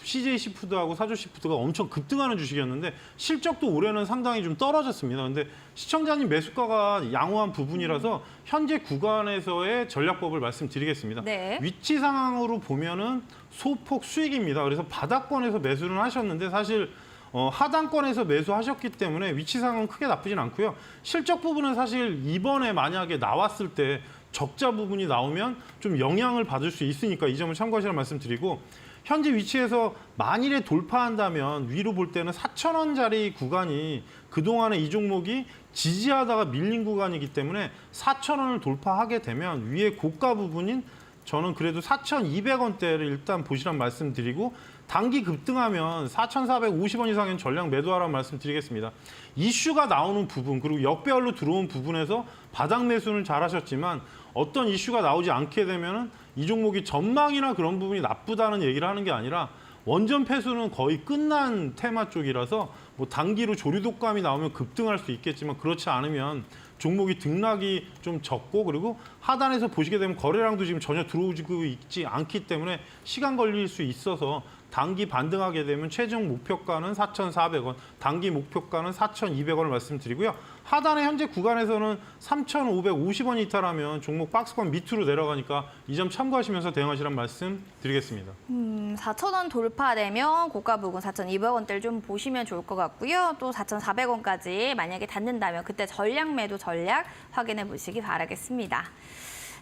Speaker 2: CJ시푸드하고 사조시푸드가 엄청 급등하는 주식이었는데 실적도 올해는 상당히 좀 떨어졌습니다. 근데 시청자님 매수가가 양호한 부분이라서 현재 구간에서의 전략법을 말씀드리겠습니다.
Speaker 1: 네.
Speaker 2: 위치 상황으로 보면은 소폭 수익입니다. 그래서 바닥권에서 매수는 하셨는데 사실 하단권에서 매수하셨기 때문에 위치 상황은 크게 나쁘진 않고요. 실적 부분은 사실 이번에 만약에 나왔을 때 적자 부분이 나오면 좀 영향을 받을 수 있으니까 이 점을 참고하시라는 말씀드리고 현재 위치에서 만일에 돌파한다면 위로 볼 때는 4,000원짜리 구간이 그동안에 이 종목이 지지하다가 밀린 구간이기 때문에 4,000원을 돌파하게 되면 위에 고가 부분인 저는 그래도 4,200원대를 일단 보시란 말씀드리고 단기 급등하면 4,450원 이상의 전량 매도하라는 말씀드리겠습니다. 이슈가 나오는 부분 그리고 역배열로 들어온 부분에서 바닥 매수는 잘하셨지만 어떤 이슈가 나오지 않게 되면 이 종목이 전망이나 그런 부분이 나쁘다는 얘기를 하는 게 아니라 원전 폐수는 거의 끝난 테마 쪽이라서 뭐 단기로 조류독감이 나오면 급등할 수 있겠지만 그렇지 않으면 종목이 등락이 좀 적고 그리고 하단에서 보시게 되면 거래량도 지금 전혀 들어오고 있지 않기 때문에 시간 걸릴 수 있어서 단기 반등하게 되면 최종 목표가는 4,400원, 단기 목표가는 4,200원을 말씀드리고요. 하단의 현재 구간에서는 3,550원 이탈하면 종목 박스권 밑으로 내려가니까 이 점 참고하시면서 대응하시란 말씀 드리겠습니다.
Speaker 1: 4,000원 돌파되면 고가 부근 4,200원대를 좀 보시면 좋을 것 같고요. 또 4,400원까지 만약에 닿는다면 그때 전략 매도 전략 확인해 보시기 바라겠습니다.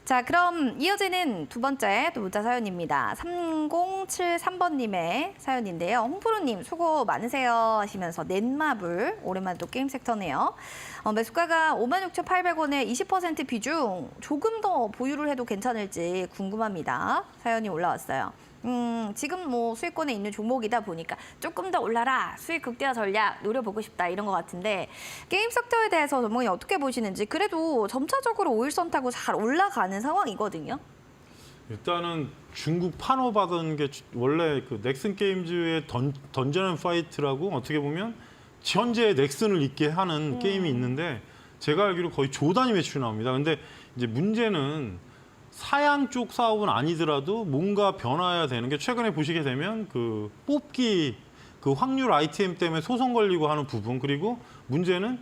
Speaker 1: 자, 그럼 이어지는 두 번째 또 문자 사연입니다. 3073번님의 사연인데요. 홍프로님 수고 많으세요 하시면서 넷마블 오랜만에 또 게임 섹터네요. 매수가가 56,800원에 20% 비중 조금 더 보유를 해도 괜찮을지 궁금합니다. 사연이 올라왔어요. 지금 뭐 수익권에 있는 종목이다 보니까 조금 더 올라라 수익 극대화 전략 노려보고 싶다 이런 것 같은데 게임 섹터에 대해서 전문이 어떻게 보시는지 그래도 점차적으로 5일선 타고 잘 올라가는 상황이거든요.
Speaker 2: 일단은 중국 판호 받은 게 원래 그 넥슨 게임즈의 던전 앤 파이트라고 어떻게 보면 현재 넥슨을 있게 하는 게임이 있는데 제가 알기로 거의 조 단위 매출이 나옵니다. 근데 이제 문제는 사양 쪽 사업은 아니더라도 뭔가 변화해야 되는 게 최근에 보시게 되면 그 뽑기 그 확률 아이템 때문에 소송 걸리고 하는 부분 그리고 문제는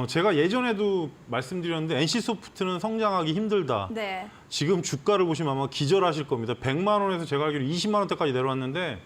Speaker 2: 제가 예전에도 말씀드렸는데 NC소프트는 성장하기 힘들다.
Speaker 1: 네.
Speaker 2: 지금 주가를 보시면 아마 기절하실 겁니다. 100만 원에서 제가 알기로 20만 원대까지 내려왔는데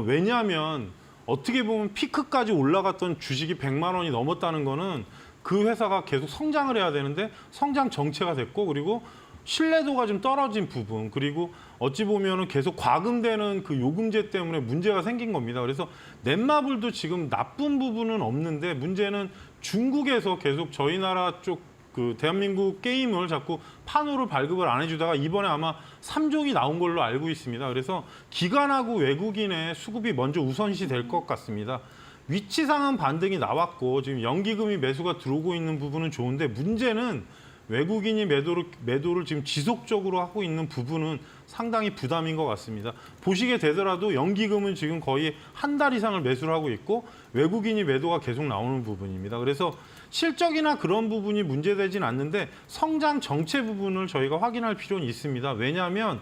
Speaker 2: 왜냐하면 어떻게 보면 피크까지 올라갔던 주식이 100만 원이 넘었다는 거는 그 회사가 계속 성장을 해야 되는데 성장 정체가 됐고 그리고 신뢰도가 좀 떨어진 부분 그리고 어찌 보면은 계속 과금되는 그 요금제 때문에 문제가 생긴 겁니다. 그래서 넷마블도 지금 나쁜 부분은 없는데 문제는 중국에서 계속 저희 나라 쪽 그 대한민국 게임을 자꾸 판호를 발급을 안 해주다가 이번에 아마 3종이 나온 걸로 알고 있습니다. 그래서 기관하고 외국인의 수급이 먼저 우선시 될 것 같습니다. 위치상은 반등이 나왔고 지금 연기금이 매수가 들어오고 있는 부분은 좋은데 문제는 외국인이 매도를 지금 지속적으로 하고 있는 부분은 상당히 부담인 것 같습니다. 보시게 되더라도 연기금은 지금 거의 한 달 이상을 매수를 하고 있고 외국인이 매도가 계속 나오는 부분입니다. 그래서 실적이나 그런 부분이 문제되진 않는데 성장 정체 부분을 저희가 확인할 필요는 있습니다. 왜냐하면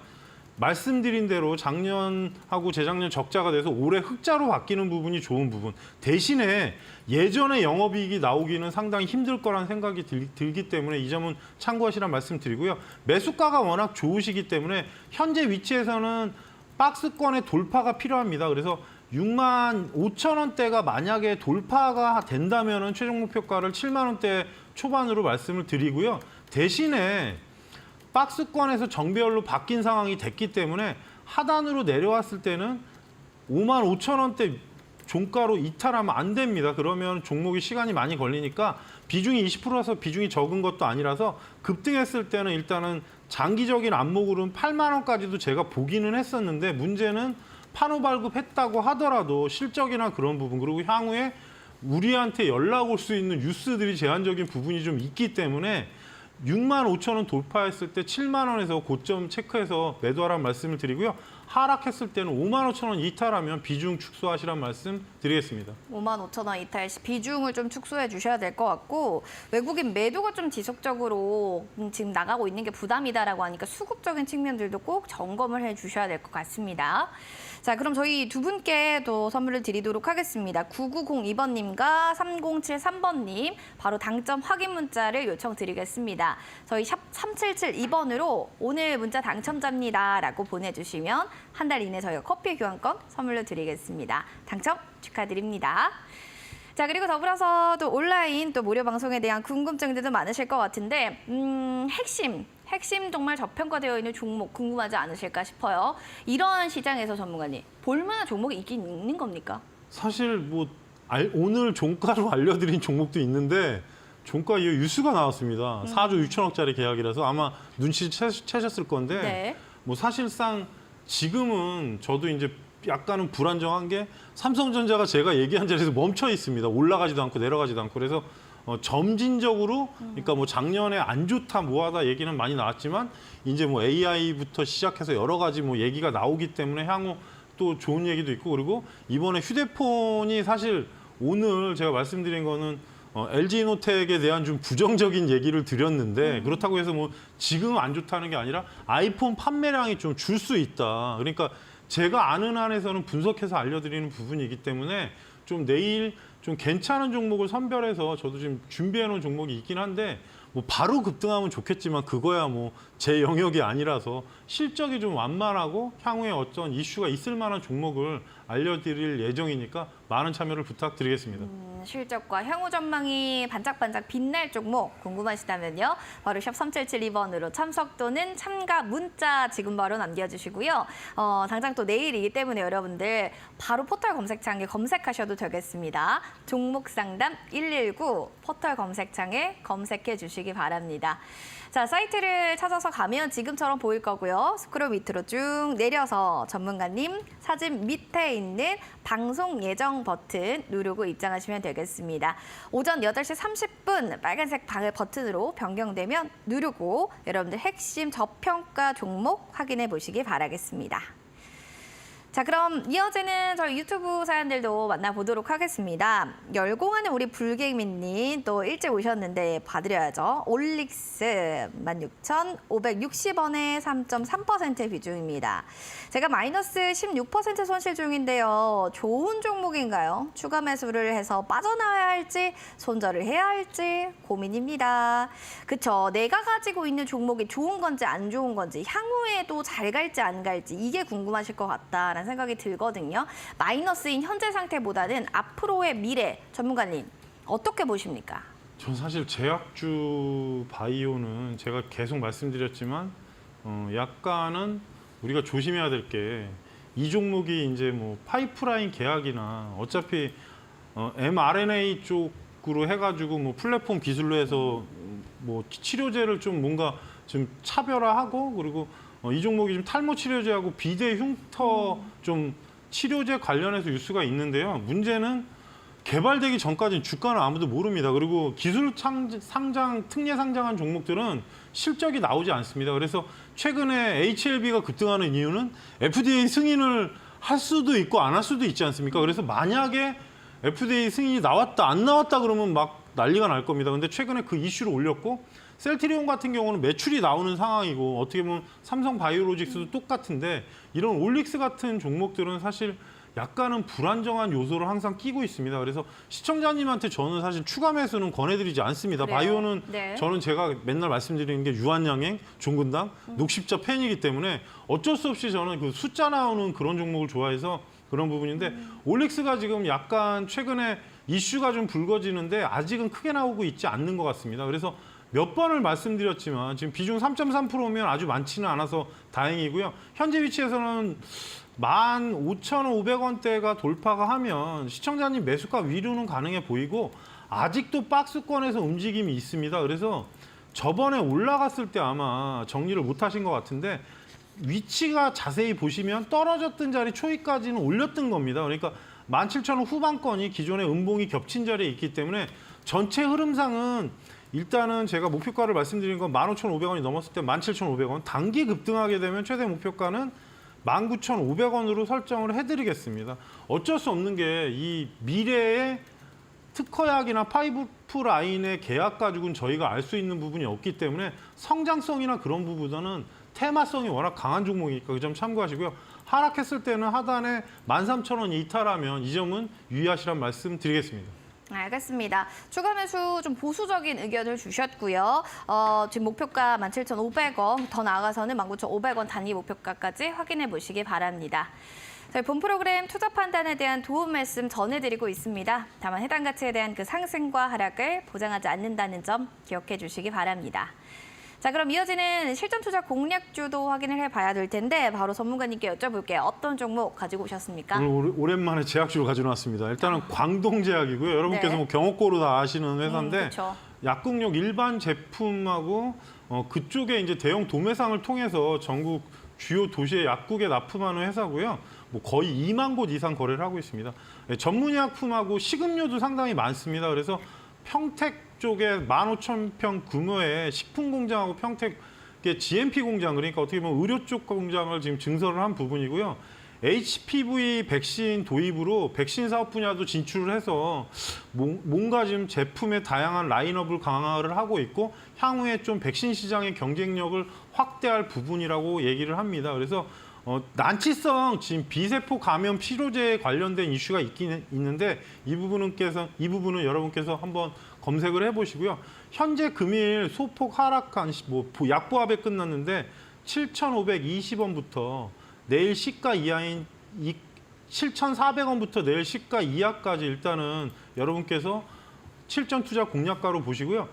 Speaker 2: 말씀드린 대로 작년하고 재작년 적자가 돼서 올해 흑자로 바뀌는 부분이 좋은 부분. 대신에 예전에 영업이익이 나오기는 상당히 힘들 거라는 생각이 들기 때문에 이 점은 참고하시란 말씀드리고요. 매수가가 워낙 좋으시기 때문에 현재 위치에서는 박스권의 돌파가 필요합니다. 그래서 65,000원대가 만약에 돌파가 된다면 최종 목표가를 7만 원대 초반으로 말씀을 드리고요. 대신에 박스권에서 정배열로 바뀐 상황이 됐기 때문에 하단으로 내려왔을 때는 55,000원대 종가로 이탈하면 안 됩니다. 그러면 종목이 시간이 많이 걸리니까 비중이 20%라서 비중이 적은 것도 아니라서 급등했을 때는 일단은 장기적인 안목으로는 8만 원까지도 제가 보기는 했었는데 문제는 판호 발급했다고 하더라도 실적이나 그런 부분 그리고 향후에 우리한테 연락 올 수 있는 뉴스들이 제한적인 부분이 좀 있기 때문에 65,000원 돌파했을 때 7만 원에서 고점 체크해서 매도하라는 말씀을 드리고요. 하락했을 때는 55,000원 이탈하면 비중 축소하시라는 말씀 드리겠습니다.
Speaker 1: 55,000원 이탈 시 비중을 좀 축소해 주셔야 될 것 같고 외국인 매도가 좀 지속적으로 지금 나가고 있는 게 부담이다라고 하니까 수급적인 측면들도 꼭 점검을 해 주셔야 될 것 같습니다. 자, 그럼 저희 두 분께 또 선물을 드리도록 하겠습니다. 9902번님과 3073번님 바로 당첨 확인 문자를 요청드리겠습니다. 저희 샵 3772번으로 오늘 문자 당첨자입니다라고 보내주시면 한 달 이내 저희가 커피 교환권 선물로 드리겠습니다. 당첨 축하드립니다. 자, 그리고 더불어서 또 온라인 또 무료 방송에 대한 궁금증들도 많으실 것 같은데 핵심 핵심 정말 저평가되어 있는 종목 궁금하지 않으실까 싶어요. 이런 시장에서 전문가님, 볼만한 종목이 있긴 있는 겁니까?
Speaker 2: 사실 오늘 종가로 알려드린 종목도 있는데 종가 이후 뉴스가 나왔습니다. 4조 6천억짜리 계약이라서 아마 눈치채셨을 건데
Speaker 1: 네.
Speaker 2: 사실상 지금은 저도 이제 약간은 불안정한 게 삼성전자가 제가 얘기한 자리에서 멈춰 있습니다. 올라가지도 않고 내려가지도 않고 그래서 점진적으로 그러니까 작년에 안 좋다 뭐하다 얘기는 많이 나왔지만 이제 AI부터 시작해서 여러 가지 얘기가 나오기 때문에 향후 또 좋은 얘기도 있고 그리고 이번에 휴대폰이 사실 오늘 제가 말씀드린 거는 LG노텍에 대한 좀 부정적인 얘기를 드렸는데 그렇다고 해서 지금 안 좋다는 게 아니라 아이폰 판매량이 좀 줄 수 있다. 그러니까 제가 아는 한에서는 분석해서 알려드리는 부분이기 때문에 좀 내일 좀 괜찮은 종목을 선별해서 저도 지금 준비해 놓은 종목이 있긴 한데 바로 급등하면 좋겠지만 그거야 제 영역이 아니라서 실적이 좀 완만하고 향후에 어떤 이슈가 있을 만한 종목을 알려드릴 예정이니까 많은 참여를 부탁드리겠습니다.
Speaker 1: 실적과 향후 전망이 반짝반짝 빛날 종목 궁금하시다면요. 바로 샵 3772번으로 참석 또는 참가 문자 지금 바로 남겨주시고요. 당장 또 내일이기 때문에 여러분들 바로 포털 검색창에 검색하셔도 되겠습니다. 종목 상담 119 포털 검색창에 검색해 주시기 바랍니다. 자, 사이트를 찾아서 가면 지금처럼 보일 거고요. 스크롤 밑으로 쭉 내려서 전문가님 사진 밑에 있는 방송 예정 버튼 누르고 입장하시면 되겠습니다. 오전 8시 30분 빨간색 방을 버튼으로 변경되면 누르고 여러분들 핵심 저평가 종목 확인해 보시기 바라겠습니다. 자, 그럼 이어지는 저희 유튜브 사연들도 만나보도록 하겠습니다. 열공하는 우리 불개미님 또 일찍 오셨는데 봐드려야죠. 올릭스 16,560원에 3.3% 비중입니다. 제가 마이너스 16% 손실 중인데요. 좋은 종목인가요? 추가 매수를 해서 빠져나와야 할지 손절을 해야 할지 고민입니다. 그쵸? 내가 가지고 있는 종목이 좋은 건지 안 좋은 건지 향후에도 잘 갈지 안 갈지 이게 궁금하실 것 같다라는 생각이 들거든요. 마이너스인 현재 상태보다는 앞으로의 미래 전문가님 어떻게 보십니까?
Speaker 2: 전 사실 제약주 바이오는 제가 계속 말씀드렸지만 약간은 우리가 조심해야 될 게 이 종목이 이제 파이프라인 계약이나 어차피 mRNA 쪽으로 해가지고 플랫폼 기술로 해서 치료제를 좀 뭔가 좀 차별화하고 그리고 이 종목이 좀 탈모 치료제하고 비대 흉터 좀 치료제 관련해서 뉴스가 있는데요. 문제는 개발되기 전까지는 주가는 아무도 모릅니다. 그리고 기술 상장, 특례 상장한 종목들은 실적이 나오지 않습니다. 그래서 최근에 HLB가 급등하는 이유는 FDA 승인을 할 수도 있고 안 할 수도 있지 않습니까? 그래서 만약에 FDA 승인이 나왔다, 안 나왔다 그러면 막 난리가 날 겁니다. 근데 최근에 그 이슈를 올렸고 셀트리온 같은 경우는 매출이 나오는 상황이고 어떻게 보면 삼성 바이오로직스도 똑같은데 이런 올릭스 같은 종목들은 사실 약간은 불안정한 요소를 항상 끼고 있습니다. 그래서 시청자님한테 저는 사실 추가 매수는 권해드리지 않습니다.
Speaker 1: 그래요?
Speaker 2: 바이오는
Speaker 1: 네.
Speaker 2: 저는 제가 맨날 말씀드리는 게 유한양행, 종근당, 녹십자 팬이기 때문에 어쩔 수 없이 저는 그 숫자 나오는 그런 종목을 좋아해서 그런 부분인데 올릭스가 지금 약간 최근에 이슈가 좀 불거지는데 아직은 크게 나오고 있지 않는 것 같습니다. 그래서 몇 번을 말씀드렸지만 지금 비중 3.3%면 아주 많지는 않아서 다행이고요. 현재 위치에서는 15,500원대가 돌파가 하면 시청자님 매수가 위로는 가능해 보이고 아직도 박스권에서 움직임이 있습니다. 그래서 저번에 올라갔을 때 아마 정리를 못 하신 것 같은데 위치가 자세히 보시면 떨어졌던 자리 초입까지는 올렸던 겁니다. 그러니까 17,000원 후반권이 기존의 음봉이 겹친 자리에 있기 때문에 전체 흐름상은 일단은 제가 목표가를 말씀드린 건 15,500원이 넘었을 때 17,500원 단기 급등하게 되면 최대 목표가는 19,500원으로 설정을 해드리겠습니다. 어쩔 수 없는 게 이 미래의 특허약이나 파이프라인의 계약 가지고는 저희가 알 수 있는 부분이 없기 때문에 성장성이나 그런 부분보다는 테마성이 워낙 강한 종목이니까 그 점 참고하시고요. 하락했을 때는 하단에 13,000원 이탈하면 이 점은 유의하시란 말씀 드리겠습니다.
Speaker 1: 알겠습니다. 추가 매수 좀 보수적인 의견을 주셨고요. 지금 목표가 17,500원, 더 나아가서는 19,500원 단위 목표가까지 확인해 보시기 바랍니다. 저희 본 프로그램 투자 판단에 대한 도움 말씀 전해드리고 있습니다. 다만 해당 가치에 대한 그 상승과 하락을 보장하지 않는다는 점 기억해 주시기 바랍니다. 자, 그럼 이어지는 실전 투자 공략주도 확인을 해봐야 될 텐데 바로 전문가님께 여쭤볼게요. 어떤 종목 가지고 오셨습니까?
Speaker 2: 오늘 오랜만에 제약주를 가지고 왔습니다. 일단은 광동제약이고요. 여러분께서
Speaker 1: 네.
Speaker 2: 뭐 경옥고로 다 아시는 회사인데
Speaker 1: 그렇죠.
Speaker 2: 약국용 일반 제품하고 그쪽에 이제 대형 도매상을 통해서 전국 주요 도시의 약국에 납품하는 회사고요. 뭐 거의 2만 곳 이상 거래를 하고 있습니다. 전문의약품하고 식음료도 상당히 많습니다. 그래서 평택 쪽에 15,000평 규모의 식품 공장하고 평택의 GMP 공장, 그러니까 어떻게 보면 의료 쪽 공장을 지금 증설을 한 부분이고요. HPV 백신 도입으로 백신 사업 분야도 진출을 해서 뭔가 지금 제품의 다양한 라인업을 강화를 하고 있고 향후에 좀 백신 시장의 경쟁력을 확대할 부분이라고 얘기를 합니다. 그래서 난치성 지금 비세포 감염 치료제에 관련된 이슈가 있긴 있는데 이 부분은 여러분께서 한번 검색을 해보시고요. 현재 금일 소폭 하락한 약보합에 끝났는데 7,520원부터 내일 시가 이하인 7,400원부터 내일 시가 이하까지 일단은 여러분께서 실전 투자 공략가로 보시고요.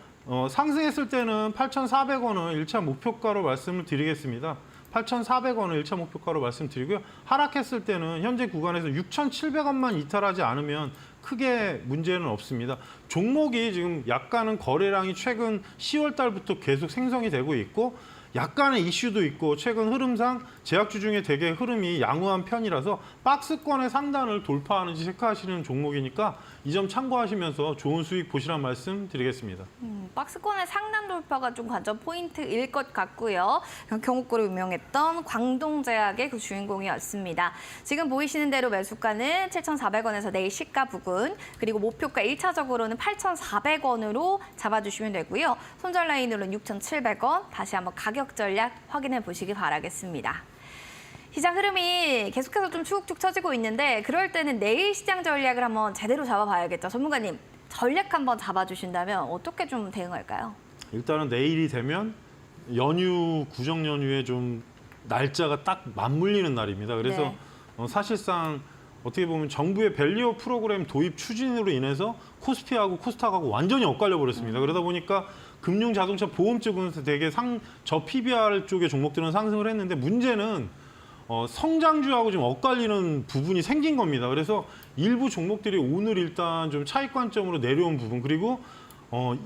Speaker 2: 상승했을 때는 8,400원을 1차 목표가로 말씀을 드리겠습니다. 8,400원을 1차 목표가로 말씀드리고요. 하락했을 때는 현재 구간에서 6,700원만 이탈하지 않으면 크게 문제는 없습니다. 종목이 지금 약간은 거래량이 최근 10월 달부터 계속 생성이 되고 있고 약간의 이슈도 있고 최근 흐름상 제약주 중에 되게 흐름이 양호한 편이라서 박스권의 상단을 돌파하는지 체크하시는 종목이니까 이 점 참고하시면서 좋은 수익 보시란 말씀 드리겠습니다.
Speaker 1: 박스권의 상단 돌파가 좀 관전 포인트일 것 같고요. 경옥고로 유명했던 광동제약의 그 주인공이었습니다. 지금 보이시는 대로 매수가는 7,400원에서 내일 시가 부근, 그리고 목표가 1차적으로는 8,400원으로 잡아주시면 되고요. 손절 라인으로는 6,700원, 다시 한번 가격 전략 확인해 보시기 바라겠습니다. 시장 흐름이 계속해서 좀 축축 처지고 있는데 그럴 때는 내일 시장 전략을 한번 제대로 잡아봐야겠죠. 전문가님, 전략 한번 잡아주신다면 어떻게 좀 대응할까요?
Speaker 2: 일단은 내일이 되면 구정 연휴에 좀 날짜가 딱 맞물리는 날입니다. 그래서
Speaker 1: 네.
Speaker 2: 사실상 어떻게 보면 정부의 밸리어 프로그램 도입 추진으로 인해서 코스피하고 코스닥하고 완전히 엇갈려 버렸습니다. 그러다 보니까 금융, 자동차, 보험 쪽은 되게 저 PBR 쪽의 종목들은 상승을 했는데 문제는 성장주하고 좀 엇갈리는 부분이 생긴 겁니다. 그래서 일부 종목들이 오늘 일단 좀 차익관점으로 내려온 부분, 그리고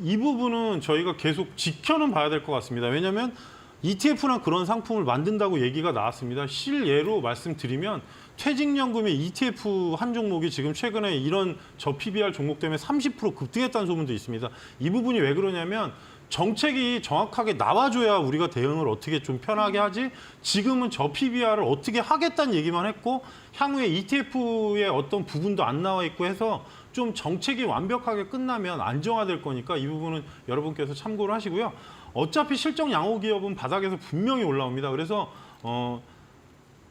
Speaker 2: 이 부분은 저희가 계속 지켜는 봐야 될 것 같습니다. 왜냐하면 ETF나 그런 상품을 만든다고 얘기가 나왔습니다. 실예로 말씀드리면 퇴직연금의 ETF 한 종목이 지금 최근에 이런 저 PBR 종목 때문에 30% 급등했다는 소문도 있습니다. 이 부분이 왜 그러냐면 정책이 정확하게 나와줘야 우리가 대응을 어떻게 좀 편하게 하지, 지금은 저 PBR을 어떻게 하겠다는 얘기만 했고 향후에 ETF의 어떤 부분도 안 나와 있고 해서 좀 정책이 완벽하게 끝나면 안정화될 거니까 이 부분은 여러분께서 참고를 하시고요. 어차피 실적 양호 기업은 바닥에서 분명히 올라옵니다. 그래서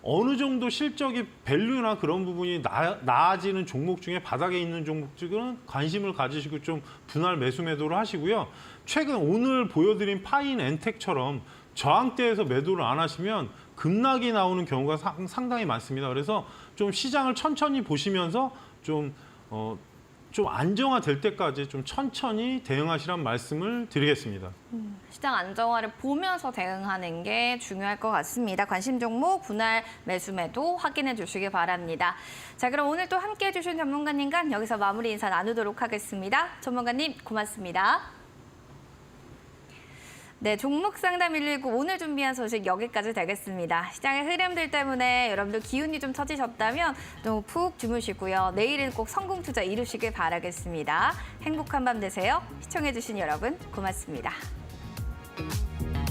Speaker 2: 어느 정도 실적이 밸류나 그런 부분이 나아지는 종목 중에 바닥에 있는 종목들은 관심을 가지시고 좀 분할 매수 매도를 하시고요. 최근 오늘 보여드린 파인 엔텍처럼 저항대에서 매도를 안 하시면 급락이 나오는 경우가 상당히 많습니다. 그래서 좀 시장을 천천히 보시면서 좀 안정화될 때까지 좀 천천히 대응하시란 말씀을 드리겠습니다.
Speaker 1: 시장 안정화를 보면서 대응하는 게 중요할 것 같습니다. 관심 종목 분할 매수 매도 확인해 주시기 바랍니다. 자, 그럼 오늘 또 함께해 주신 전문가님과 여기서 마무리 인사 나누도록 하겠습니다. 전문가님 고맙습니다. 네, 종목 상담 119 오늘 준비한 소식 여기까지 되겠습니다. 시장의 흐름들 때문에 여러분들 기운이 좀 처지셨다면 또 푹 주무시고요. 내일은 꼭 성공 투자 이루시길 바라겠습니다. 행복한 밤 되세요. 시청해주신 여러분 고맙습니다.